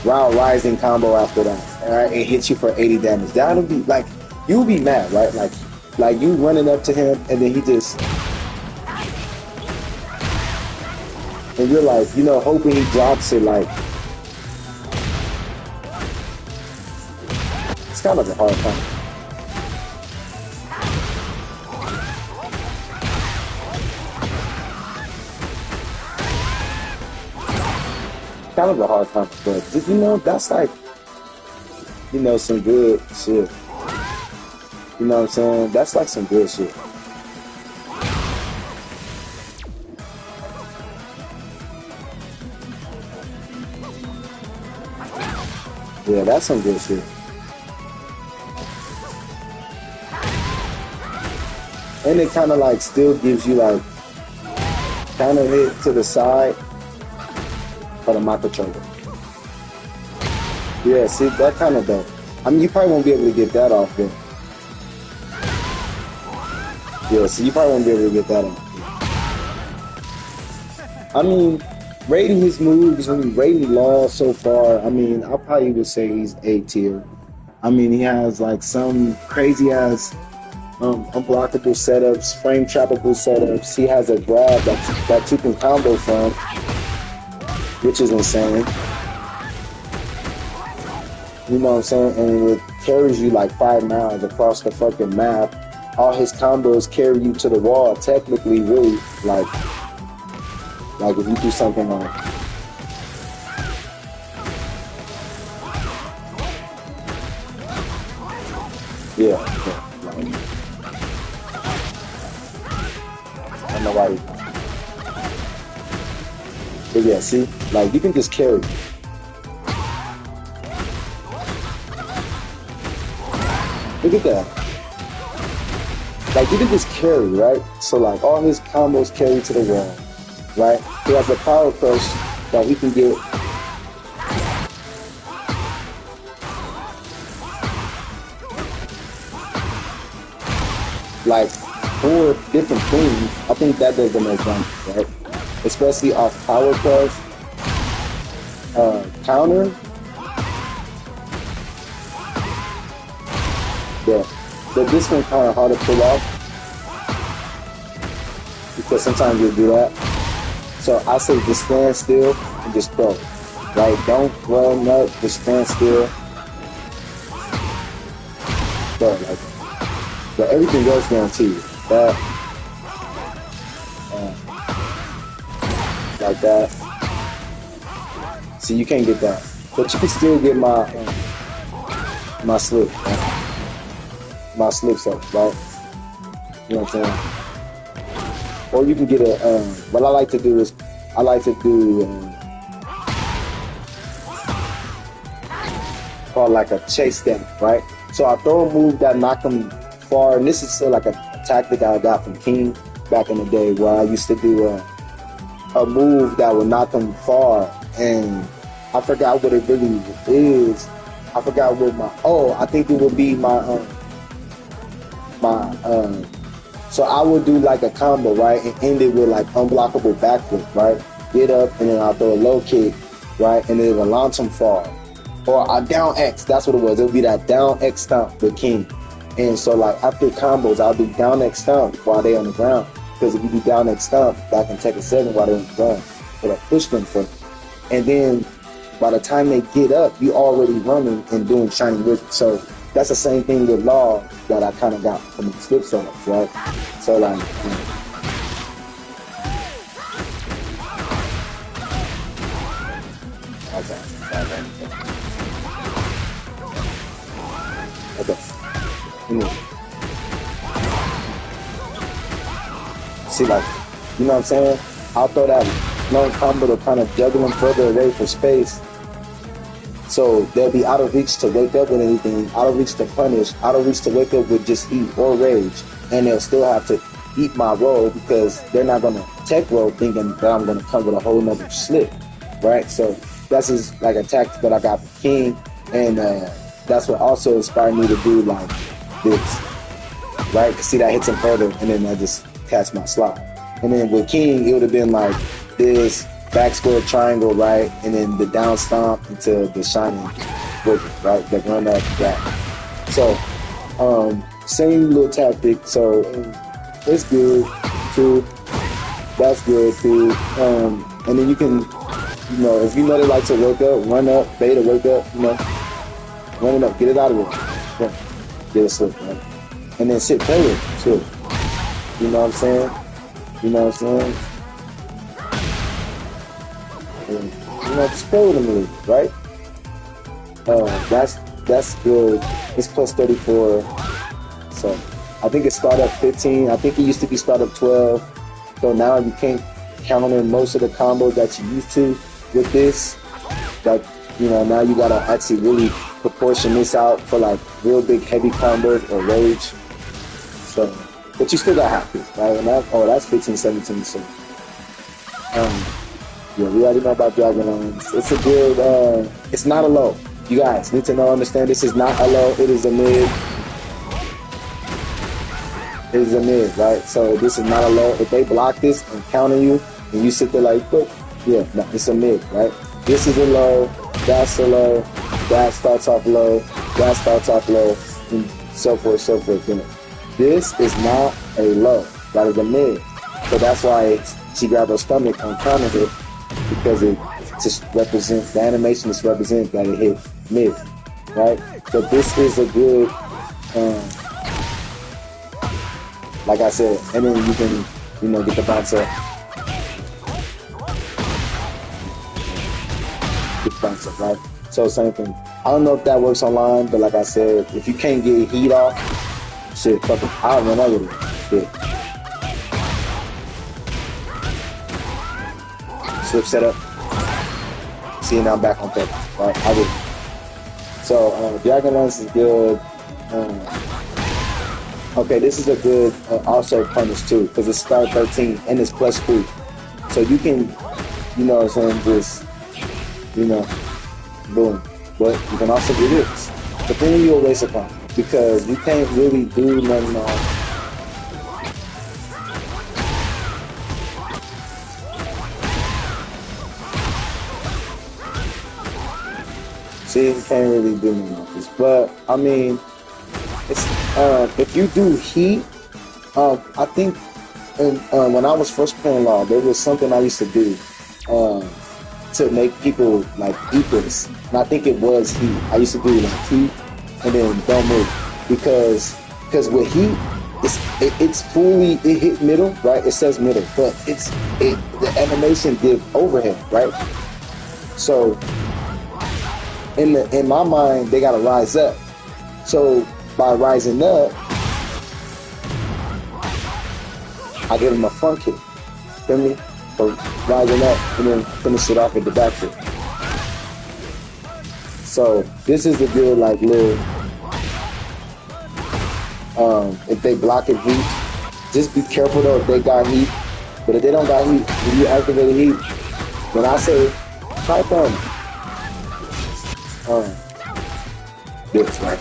round rising combo after that. Alright, and hits you for 80 damage. That'll be like you'll be mad, right? Like you running up to him and then he just and you're like, you know, hoping he drops it like it's kind of a hard time. Kind of a hard time, but you know, that's like, you know, some good shit. You know what I'm saying? That's like some good shit. Yeah, that's some good shit. And it kind of like still gives you like kind of hit to the side for the microchoker. Yeah, see, that kind of dope. I mean, you probably won't be able to get that off there. Yeah, so you probably won't be able to get that off. I mean, rating his moves, I mean, rating Law so far, I mean, I probably would say he's A tier. I mean, he has like some crazy ass unblockable setups, frame trappable setups. He has a grab that you can combo from, which is insane. You know what I'm saying? And it carries you like 5 miles across the fucking map. All his combos carry you to the wall. Technically, really, like if you do something like yeah, like, I don't know why. But yeah, see, like you can just carry. Look at that. Like you can just carry, right? So like all his combos carry to the wall, right? He has a power crush that he can get. Like 4 different things. I think that does the most damage, right? Especially off power crush, counter. Yeah, but this one kind of hard to pull off because sometimes you'll do that. So I say just stand still and just throw. Like don't run up, just stand still. Throw like that. but everything else guaranteed. That, like that. See, you can't get that, but you can still get my slip, my slips up, right? You know what I'm saying? Or you can get a. What I like to do is, I like to do called like a chase step, right? So I throw a move that knock them far, and this is still like a tactic I got from King back in the day, where I used to do a move that would knock them far, and I forgot what it really is. I forgot what I think it would be so I would do like a combo, right, and end it with like unblockable backflip, right? Get up and then I'll throw a low kick, right, and then it'll launch them far. Or a down X, that's what it was. It would be that down X stomp with King. And so like after combos, I'll do down X stomp while they on the ground. Because if you do down X stomp, that can take a 7 while they're on the ground. But I push them for them. And then by the time they get up, you already running and doing shiny wizard. So that's the same thing with Law that I kind of got from the slip setups, right? So like, okay. See, like, you know what I'm saying? I'll throw that long combo to kind of juggle them further away for space. So they'll be out of reach to wake up with anything, out of reach to punish, out of reach to wake up with just eat or rage. And they'll still have to eat my roll because they're not going to tech roll thinking that I'm going to come with a whole nother slip, right? So that's just like a tactic that I got for King. And that's what also inspired me to do like this, right? See, that hits him further, and then I just catch my slot. And then with King, it would have been like this back square triangle, right? And then the down stomp into the shining wicket, right? Like run up back. So, same little tactic. So it's good too. That's good too. And then you can, you know, if you know they like to wake up, run up, beta, wake up, you know, run it up, get it out of there. Yeah. Get a slip, right? And then sit player too. You know what I'm saying? You know what I'm saying? And, you know, just play with them a little, right? That's good. It's plus 34. So I think it started at 15. I think it used to be start at 12. So now you can't count in most of the combos that you used to with this. Like, you know, now you gotta actually really proportion this out for like real big heavy combos or rage. So, but you still got happy, right? And that's 15, 17. So, yeah, we already know about Dragon Lines. It's a good, it's not a low. You guys need to understand this is not a low, it is a mid. It is a mid, right? So this is not a low. If they block this and counter you, and you sit there like, look, yeah, no, it's a mid, right? This is a low, that's a low, that starts off low, that starts off low, and so forth, so forth. You know. This is not a low, that is a mid. So that's why she grabbed her stomach on counter hit, because it just represents, the animation just represents that it hit mid, right? So this is a good, like I said, and then you can, you know, get the bounce up. Get the bounce up, right? So same thing. I don't know if that works online, but like I said, if you can't get heat off, shit, fuck it, I'll run over it. Shit. Switch setup. See, now I'm back on purpose, right? I will. So, Dragon Lance is good. Okay, this is a good also punish too, because it's star 13 and it's plus 3. So you can, you know what I'm saying, just, you know, boom. But you can also do this. But then you'll waste a combo, because you can't really do nothing on. See, you can't really do nothing on this. But, I mean, it's, if you do heat, I think when I was first playing Law, there was something I used to do to make people like eat this, and I think it was heat. I used to do like heat and then don't move, because because with heat, it's fully, it hit middle, right? It says middle, but the animation did overhead, right? So in my mind, they gotta rise up. So by rising up, I give them a front kick. Feel me? So rising up and then finish it off with the back kick. So this is a good like little if they block it heat, just be careful though if they got heat. But if they don't got heat, if you activate heat, when I say try throwing this right.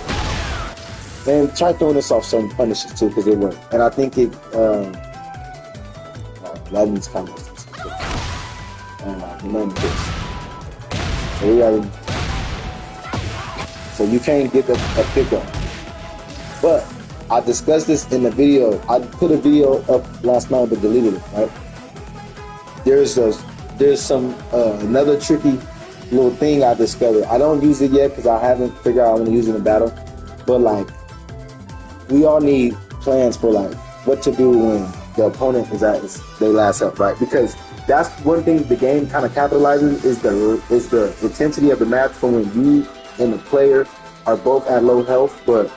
Then try throwing this off some punishes too, because it worked. And I think it that needs kind of so you can't get a pickup. But I discussed this in the video. I put a video up last night but deleted it, right? There's some another tricky little thing I discovered. I don't use it yet because I haven't figured out I want to use it in battle. But like, we all need plans for like what to do when the opponent is at their last health, right? Because that's one thing the game kind of capitalizes is the intensity of the match for when you and the player are both at low health, but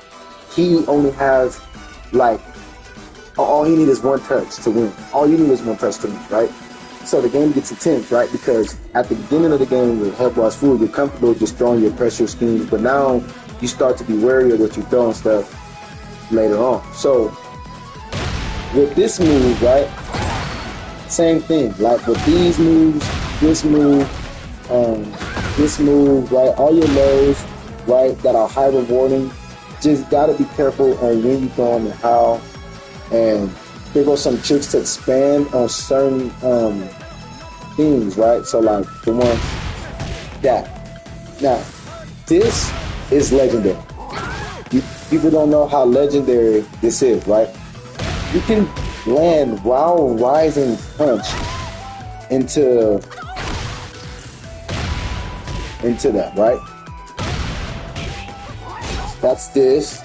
he only has like all he needs is one touch to win. All you need is one touch to win, right? So the game gets intense, right? Because at the beginning of the game, with health bars full, you're comfortable just throwing your pressure schemes, but now you start to be wary of what you throw and stuff later on. So with this move, right? Same thing. Like with these moves, this move, right? All your lows, right? That are high rewarding. Just gotta be careful on when you throw them and how. And there go some tricks to expand on certain things, right? So like the one that. Now, this is legendary. People don't know how legendary this is, right? You can land wild rising punch into that, right? That's this,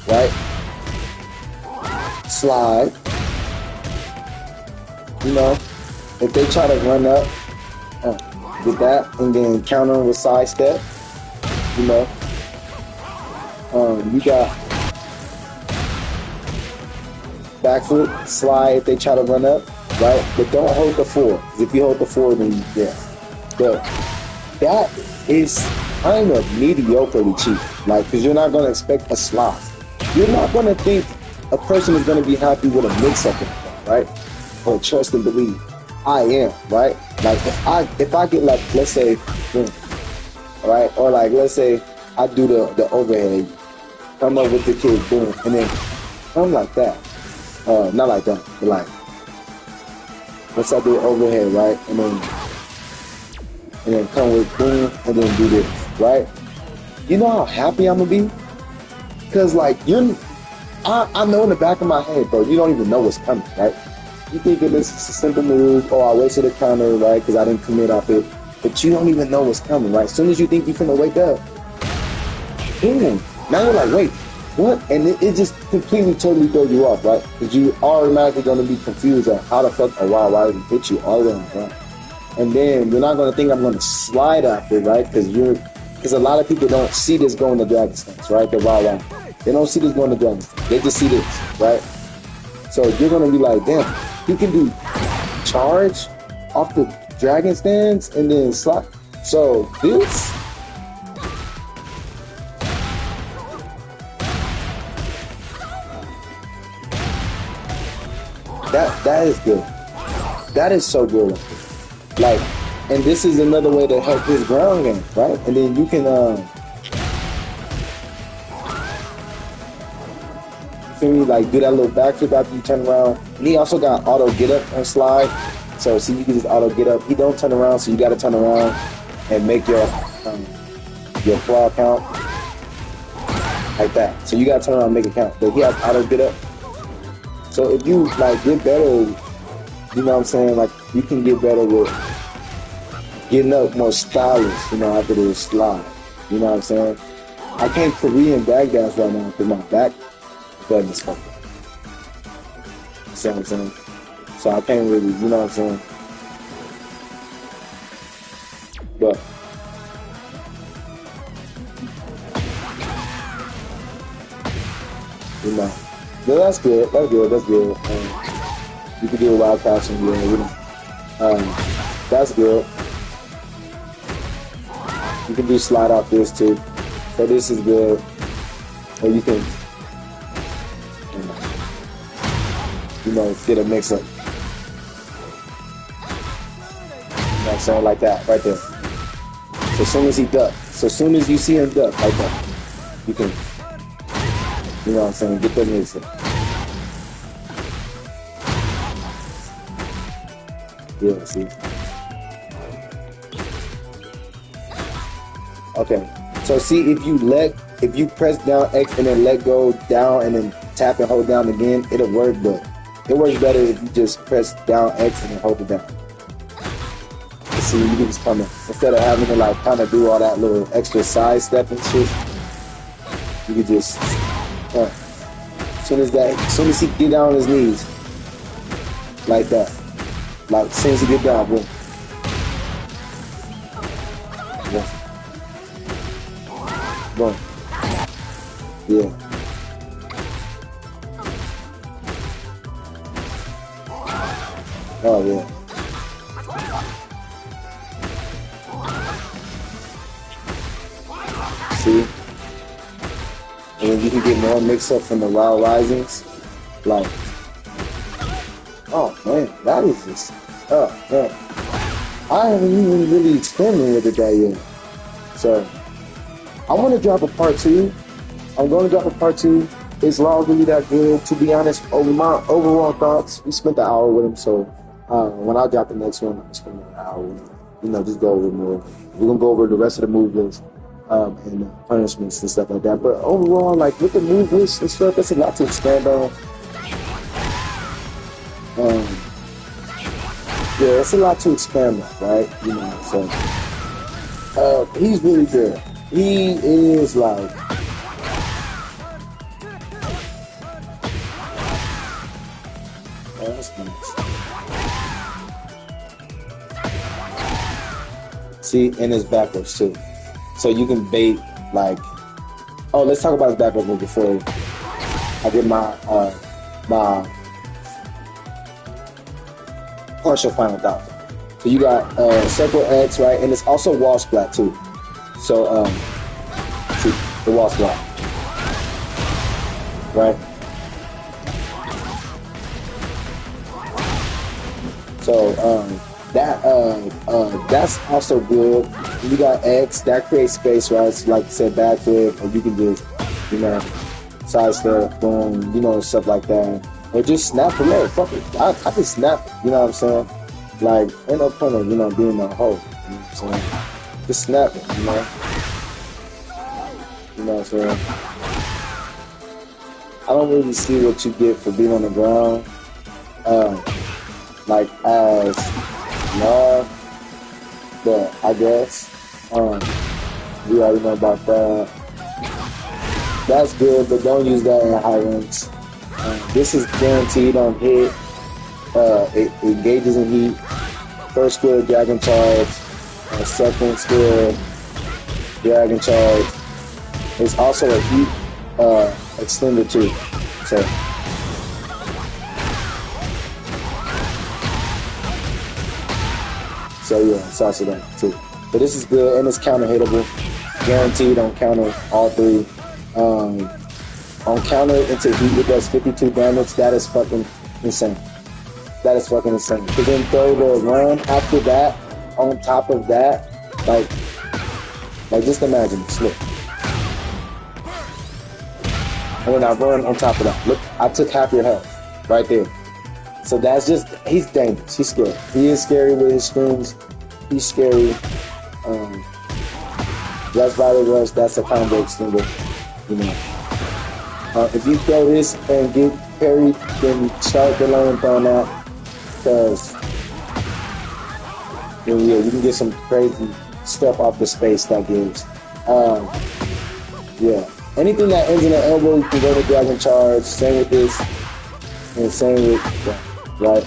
right? Slide. You know, if they try to run up with that and then counter with side step, you know, you got back foot, slide if they try to run up, right? But don't hold the 4. Because if you hold the 4, then yeah. But that is kind of mediocrely cheap. Like, because you're not going to expect a slot. You're not going to think a person is going to be happy with a mix-up, right? Or trust and believe. I am, right? Like, if I get like, let's say, boom, right? Or like, let's say I do the overhead, come up with the kid, boom, and then come like that. Not like that, but like, let's say I do overhead, right? And then come with boom, and then do this, right? You know how happy I'm gonna be? Cause like I know in the back of my head, bro, you don't even know what's coming, right? You think this is a simple move, or I wasted a counter, right? Because I didn't commit off it, but you don't even know what's coming, right? As soon as you think you're finna wake up, boom, now you're like, wait, what? And it just completely, totally throws you off, right? Because you automatically gonna be confused at how the fuck a wild ride hit you all the way on the front. And then you're not gonna think I'm gonna slide after, right? Because a lot of people don't see this going to Dragon Stance, right? The wild ride. They don't see this going to Dragon Stance. They just see this, right? So you're gonna be like, damn, you can do charge off the Dragon Stance and then slide. So this. That is good. That is so good. Like, and this is another way to help his ground game, right? And then you can you feel me? Like do that little backflip after you turn around. And he also got auto get up and slide. So see, you can just auto get up. He don't turn around, so you got to turn around and make your claw count like that. So you got to turn around and make it count. But he has auto get up. So if you like get better, you know what I'm saying? Like you can get better with getting up more stylish, you know, after the slide. You know what I'm saying? I can't Korean back dash right now because my back button is fucked up. See what I'm saying? So I can't really, you know what I'm saying? But you know, but that's good. That's good. That's good. You can do a wild passing, yeah. You know, that's good. You can do slide off this too. So this is good. Or you can, you know, get a mix up. You know what I'm saying? Like that, right there. So as soon as he duck, so as soon as you see him duck, like that, you can, you know what I'm saying, get that mix up. Yeah, see? Okay. So see, if you press down X and then let go down and then tap and hold down again, it'll work, but it works better if you just press down X and then hold it down. See, you can just come in. Instead of having to like kind of do all that little extra side step and shit, you can just, as soon as he get down on his knees, like that. Like, as soon as he get down, boom. Yeah. Boom. Yeah. Oh, yeah. See? And then you can get more mix-up from the Wild Risings. Like, oh, man, that is just, oh, man. I haven't even really experimented with it that yet. So, I want to drop a part 2. I'm going to drop a part 2. It's not really that good. To be honest, over my overall thoughts, we spent an hour with him. So, when I drop the next one, I'm going to spend an hour with him. You know, just go over more. We're going to go over the rest of the movements and punishments and stuff like that. But overall, like, with the movements and stuff, that's a lot to expand on. Yeah, it's a lot to expand on, right? You know, so he's really good. He is like, that's nice. See, and it's backwards too. So you can bait like, oh, let's talk about his backward move before I get my partial final thought. So you got circle X, right? And it's also wall splat too. So see the wall splat. Right? So that's also good. You got X, that creates space, right? So like you said, backflip, or you can just, you know, side step, boom, you know, stuff like that. Or just snap the leg. Fuck it. I can snap it, you know what I'm saying? Like, ain't no point of, you know, being a hoe. You know what I'm saying? Just snap it, you know? You know what I'm saying? I don't really see what you get for being on the ground. Like, as love, but I guess, we already know about that. That's good, but don't use that in high ranks. This is guaranteed on hit. It engages in heat. First square, dragon charge. Second square, dragon charge. It's also a heat extender too. So yeah, it's also that too. But this is good, and it's counter hittable. Guaranteed on counter all three. On counter into heat, it does 52 damage. That is fucking insane. That is fucking insane. Because then throw the run after that, on top of that, like just imagine, slip. And then I run on top of that. Look, I took half your health right there. So that's just, he's dangerous. He's scary. He is scary with his strings. He's scary. That's Violet Rush. That's a combo extender. You know. If you throw this and get parried, then start the lane throwing that. Because then yeah, you can get some crazy stuff off the space that gives. Yeah. anything that ends in an elbow, you can go to dragon charge. Same with this, and same with that, right?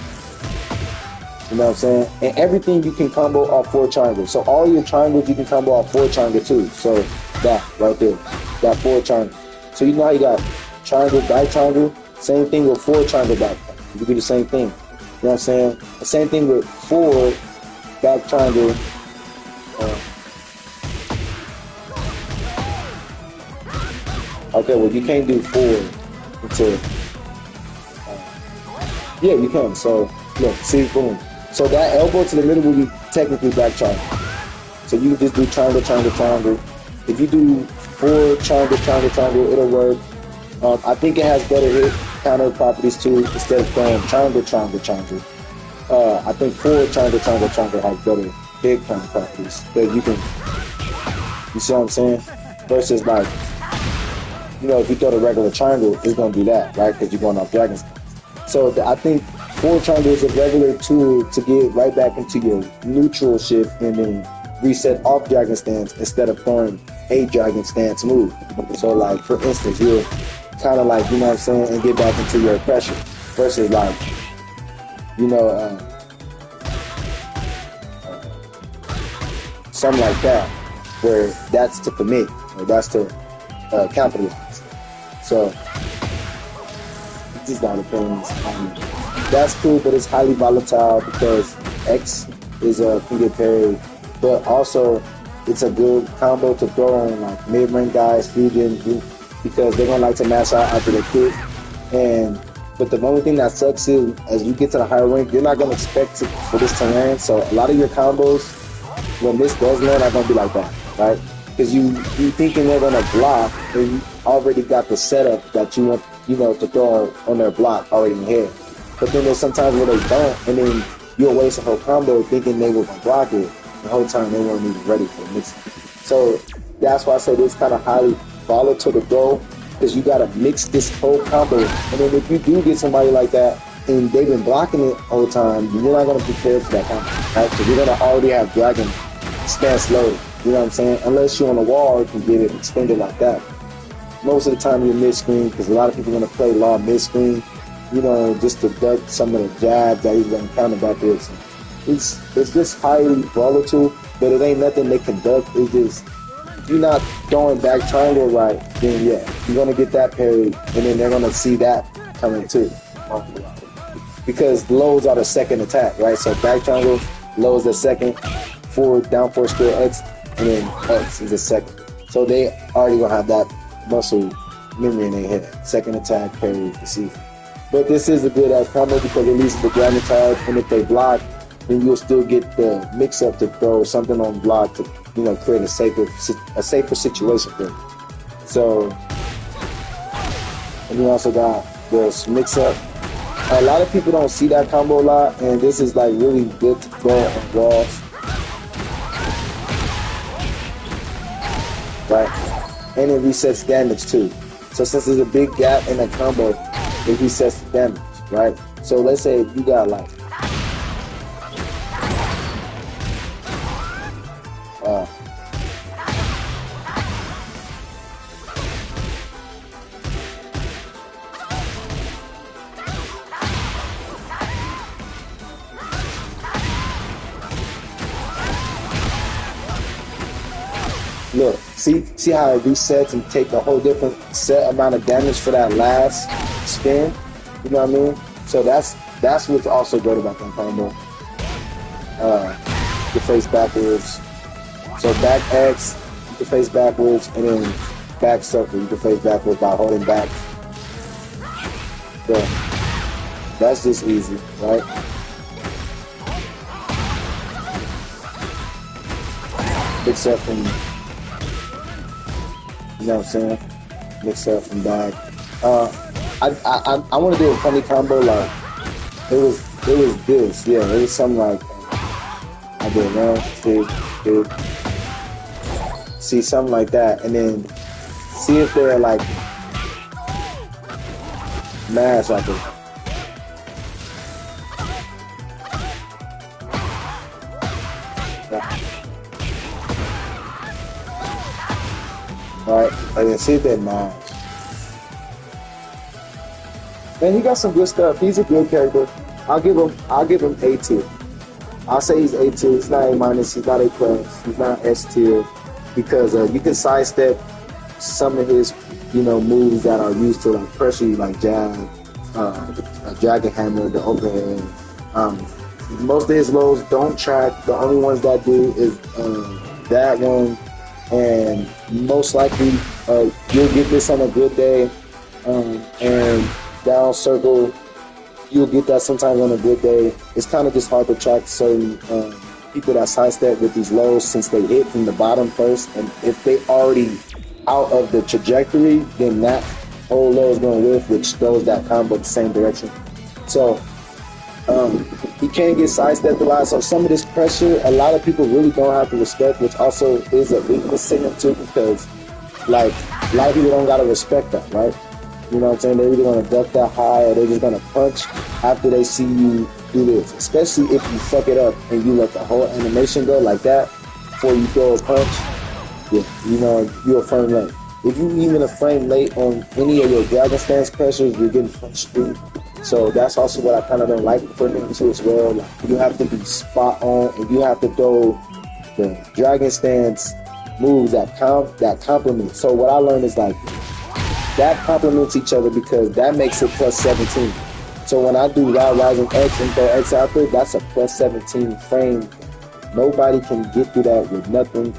You know what I'm saying? And everything you can combo off 4 triangles. So all your triangles you can combo off 4 triangle too. So that right there, that 4 triangle. So you know how you got triangle, back triangle. Same thing with 4 triangle back. You can do the same thing. You know what I'm saying? The same thing with 4 back triangle. Okay, well you can't do 4 until yeah, you can. So look, see, boom. So that elbow to the middle will be technically back triangle. So you can just do triangle, triangle, triangle. If you do 4 triangle, triangle, triangle, it'll work. I think it has better hit counter properties too, instead of going triangle, triangle, triangle. I think 4 triangle, triangle, triangle has better hit counter properties. That you can, you see what I'm saying? Versus like, you know, if you throw the regular triangle, it's gonna do that, right? Because you're going off dragons. So I think 4 triangle is a regular tool to get right back into your neutral shift and then reset off dragon stance instead of throwing a dragon stance move. So like for instance, you'll kind of like, you know what I'm saying, and get back into your pressure versus like, you know, something like that where that's to commit or that's to capitalize. So these are the things. That's cool, but it's highly volatile because X is can get parried, but also it's a good combo to throw on like mid-range guys, fusion, because they're gonna like to mash out after they quit. But the only thing that sucks is as you get to the higher rank, you're not gonna expect for this to land. So a lot of your combos, when this does land, are gonna be like that, right? Because you thinking they're gonna block, and you already got the setup that you want, you know, to throw on their block already in head. But then there's sometimes where they don't, and then you'll waste a whole combo thinking they were gonna block it. The whole time they weren't even ready for it. So that's why I said it's kind of highly volatile to throw, because you gotta mix this whole combo. And then if you do get somebody like that and they've been blocking it all the time, you're not gonna prepare for that combo, right? So you're gonna already have dragon stance loaded. You know what I'm saying? Unless you're on the wall, you can get it extended like that. Most of the time you're mid-screen, because a lot of people are gonna play law mid-screen, you know, just to duck some of the jabs that he's gonna counter back there. So it's just highly volatile, but it ain't nothing they can duck. It's just, if you're not throwing back triangle right, then yeah, you're gonna get that parry, and then they're gonna see that coming too. Because lows are the second attack, right? So back triangle, low is the second, forward, down forward square X, and then X is the second. So they already gonna have that muscle memory in their head. Second attack, parry, receive. But this is a good ass combo because it leads to the dragon charge, and if they block, then you'll still get the mix up to throw something on block to, you know, create a safer situation for you. So, and you also got this mix up. A lot of people don't see that combo a lot, and this is like really good to throw on walls. Right? And it resets damage too. So since there's a big gap in the combo, it resets the damage, right? So let's say if you got like look, see how it resets and take a whole different set amount of damage for that last spin. You know what I mean? So that's what's also good about that combo. You face backwards. So back X, you can face backwards, and then back circle, you can face backwards by holding back. So that's just easy, right? Mix up from, you know what I'm saying? Mix up from back. I want to do a funny combo, like it was this, yeah, it was something like I did one, 2, 3, see something like that, and then see if they're like mash like it. Alright, didn't see that, man. Man, he got some good stuff. He's a good character. I'll give him A tier. I'll say he's A tier. He's not A minus. He's not A plus. He's not S tier because you can sidestep some of his, moves that are used to like pressure you, like jab, a dragon hammer, the overhead. Most of his lows don't track. The only ones that do is that one, and most likely you'll get this on a good day, and down circle you'll get that sometimes on a good day. It's kind of just hard to track certain people that sidestep with these lows since they hit from the bottom first, and if they already out of the trajectory, then that whole low is going to whiff, which throws that combo the same direction. So he can get sidestepped a lot. So some of this pressure, a lot of people really don't have to respect, which also is a weakness in him too, because like a lot of people don't gotta respect that, right? You know what I'm saying? They're either gonna duck that high or they're just gonna punch after they see you do this. Especially if you fuck it up and you let the whole animation go like that before you throw a punch. Yeah, you're a frame late. If you even a frame late on any of your dragon stance pressures, you're getting punched through. So that's also what I kind of don't like putting into as well. Like, you have to be spot on, and you have to throw the dragon stance moves that complement. So what I learned is like that complements each other because that makes it plus 17. So when I do Wild Rising X and throw X out there, that's a plus 17 frame. Nobody can get through that with nothing.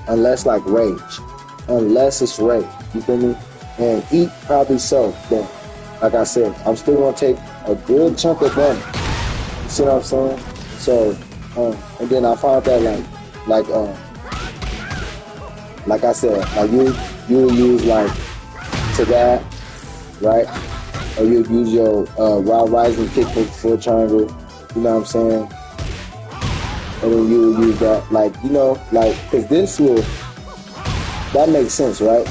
Unless like rage, unless it's rage, you feel me? And eat probably so, but like I said, I'm still gonna take a good chunk of damage. You see what I'm saying? So, and then I found that like I said, like you use like to that, right? Or you use your Wild Rising kick with full triangle. You know what I'm saying? And then you will use that, because this that makes sense, right?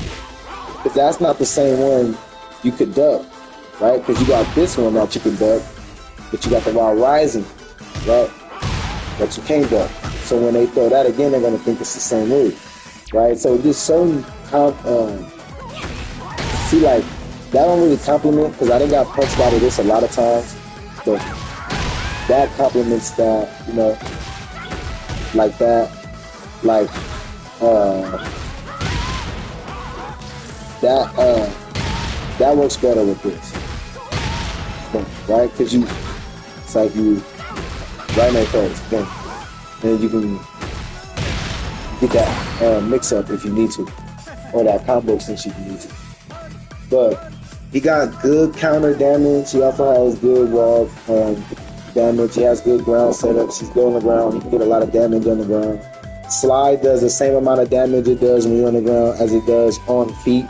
Because that's not the same one you could duck, right? Because you got this one that you can duck, but you got the Wild Rising, right? That you can't duck. So when they throw that again, they're going to think it's the same move, right? So just certain, see, like, that don't really compliment, because I done got punched out of this a lot of times, but that compliments that, like that, like that works better with this, right? Because it's like you right in there first, and you can get that mix up if you need to, or that combo since you need to. But he got good counter damage. He also has good wall damage. He has good ground setups. He's good on the ground. He can get a lot of damage on the ground. Slide does the same amount of damage it does when you're on the ground as it does on feet,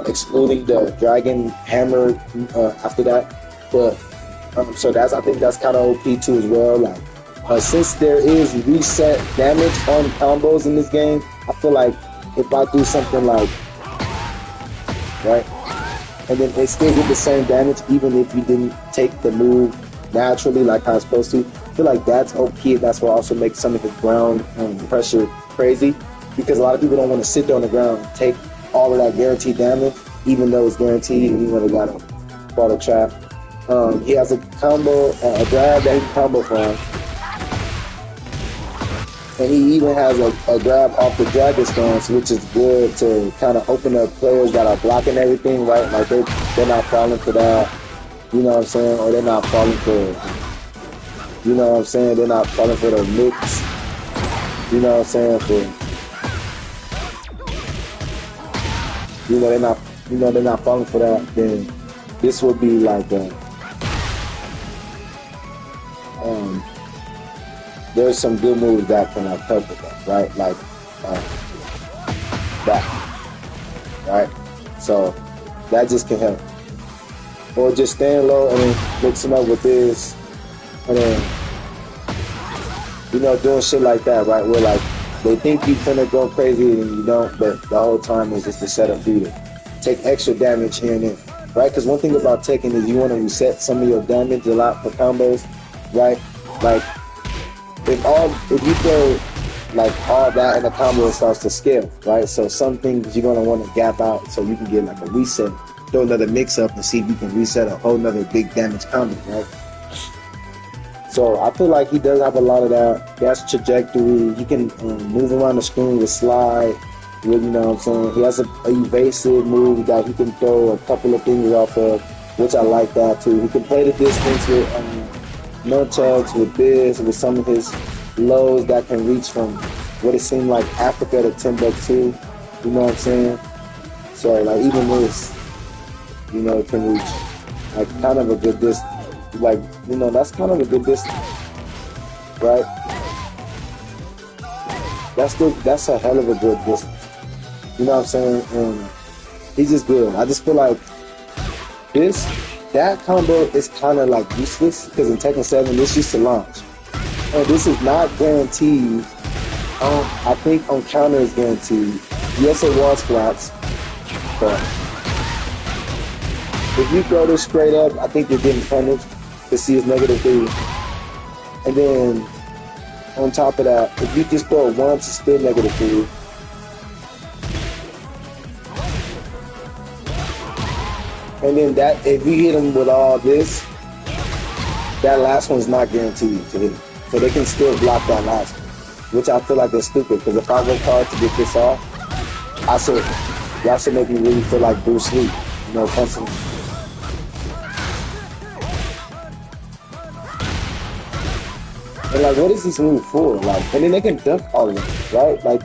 excluding the dragon hammer after that. But so I think that's kind of OP too as well. Like since there is reset damage on combos in this game, I feel like if I do something like right, and then it still get the same damage even if you didn't take the move naturally like how it's supposed to. I feel like that's OP. That's what also makes some of the ground pressure crazy, because a lot of people don't want to sit there on the ground and take all of that guaranteed damage, even though it's guaranteed, and even though they got a ball of trap. He has a combo, a grab that he can combo from, and he even has a grab off the dragon stance, which is good to kind of open up players that are blocking everything, right? Like they're not falling for that. You know what I'm saying? Or they're not falling for, you know what I'm saying? They're not falling for the mix. You know what I'm saying? They're not falling for that. Then this would be like there's some good moves that can help with that, right? Like that, right? So that just can help. Or just staying low and then mixing up with this, and then, doing shit like that, right? Where like they think you finna go crazy and you don't, but the whole time is just a setup for you to take extra damage here and there, right? Because one thing about Tekken is you want to reset some of your damage a lot for combos, right? Like if you throw like all that in a combo starts to scale, right? So some things you're gonna want to gap out so you can get like a reset, throw another mix up and see if you can reset a whole nother big damage combo, right? So I feel like he does have a lot of that. He has trajectory. He can move around the screen with slide. You know what I'm saying? He has a evasive move that he can throw a couple of things off of, which I like that too. He can play the distance with nunchucks, with this, with some of his lows that can reach from what it seemed like Africa to Timbuktu. You know what I'm saying? So like even this, you know, can reach like kind of a good distance. Like, you know, that's kind of a good distance, right? That's a hell of a good distance. You know what I'm saying? And he's just good. I just feel like that combo is kind of like useless because in Tekken 7 this used to launch, and this is not guaranteed. I think on counter is guaranteed. Yes, it was flats, but if you throw this straight up, I think you're getting punished to see his -3. And then on top of that, if you just throw it once, it's still -3. And then that, if you hit him with all this, that last one's not guaranteed to hit him. So they can still block that last one, which I feel like is stupid, because if I work hard to get this off, y'all should make me really feel like Bruce Lee, you know, constantly. And like, what is this move for? Like, and then they can dunk all of them, right? Like,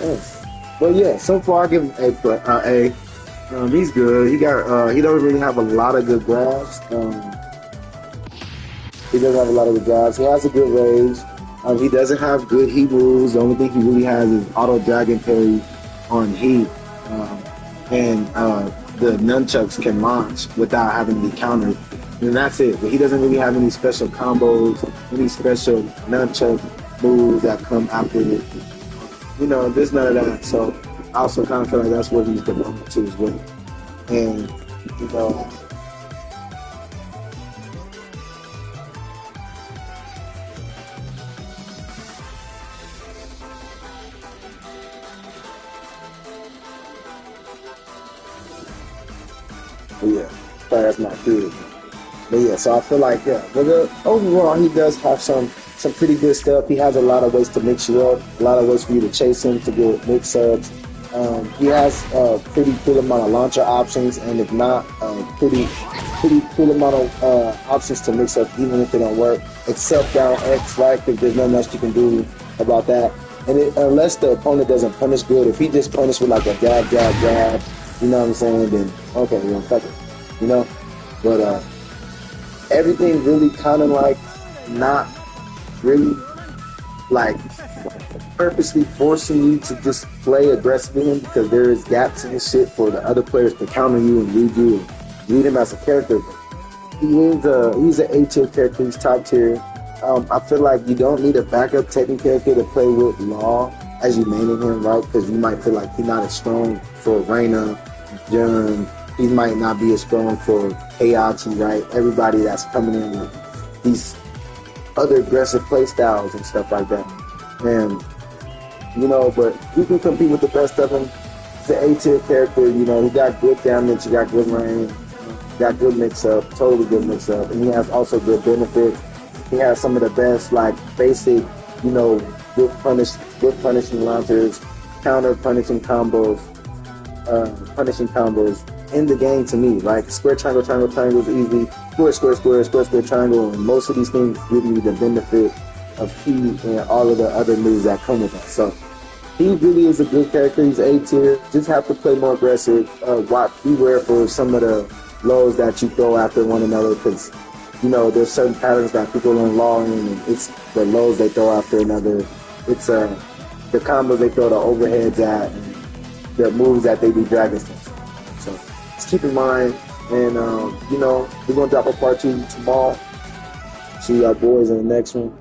yes. But yeah, so far I give him A. He's good. He don't really have a lot of good grabs. He doesn't have a lot of good grabs. He has a good range. He doesn't have good heat moves. The only thing he really has is auto dragon parry on heat. And the nunchucks can launch without having to be countered. And that's it. But he doesn't really have any special combos, any special nunchuck moves that come after it. You know, there's none of that. So I also kind of feel like that's what he's developing to as well. And, you know, but yeah, sorry, that's not good. But yeah, so I feel like, yeah, but overall, he does have some pretty good stuff. He has a lot of ways to mix you up, a lot of ways for you to chase him to get mix-ups. He has a pretty cool amount of launcher options, and if not, pretty cool amount of options to mix up, even if they don't work, except down X, right? Because there's nothing else you can do about that. And unless the opponent doesn't punish good, if he just punishes with like a jab, jab, jab, you know what I'm saying, then okay, well, fuck it, you know? But everything really kind of like not really like purposely forcing you to just play aggressive in him, because there is gaps in his shit for the other players to counter you and read you and read him as a character. He's an A-tier character, he's top tier. I feel like you don't need a backup Tekken character to play with Law as you maining him, right? Because you might feel like he's not as strong for Reina, Jun. He might not be as strong for Heihachi, right? Everybody that's coming in with these other aggressive play styles and stuff like that. And, you know, but you can compete with the best of them. He's an A-tier character, you know, he got good damage, he got good range, got good mix-up, totally good mix-up, and he has also good benefits. He has some of the best, like, basic, you know, good punishing launchers, counter punishing combos in the game to me, right? Square, triangle, triangle, triangle is easy. Square, square, square, square, square, triangle, and most of these things give me the benefit of heat and all of the other moves that come with that. So he really is a good character. He's A-tier. Just have to play more aggressive. Beware for some of the lows that you throw after one another, because, you know, there's certain patterns that people don't law in, and it's the lows they throw after another. It's the combos they throw the overheads at, and the moves that they do dragon stuff. So just keep in mind. And, you know, we're going to drop a part 2 tomorrow. See our boys in the next one.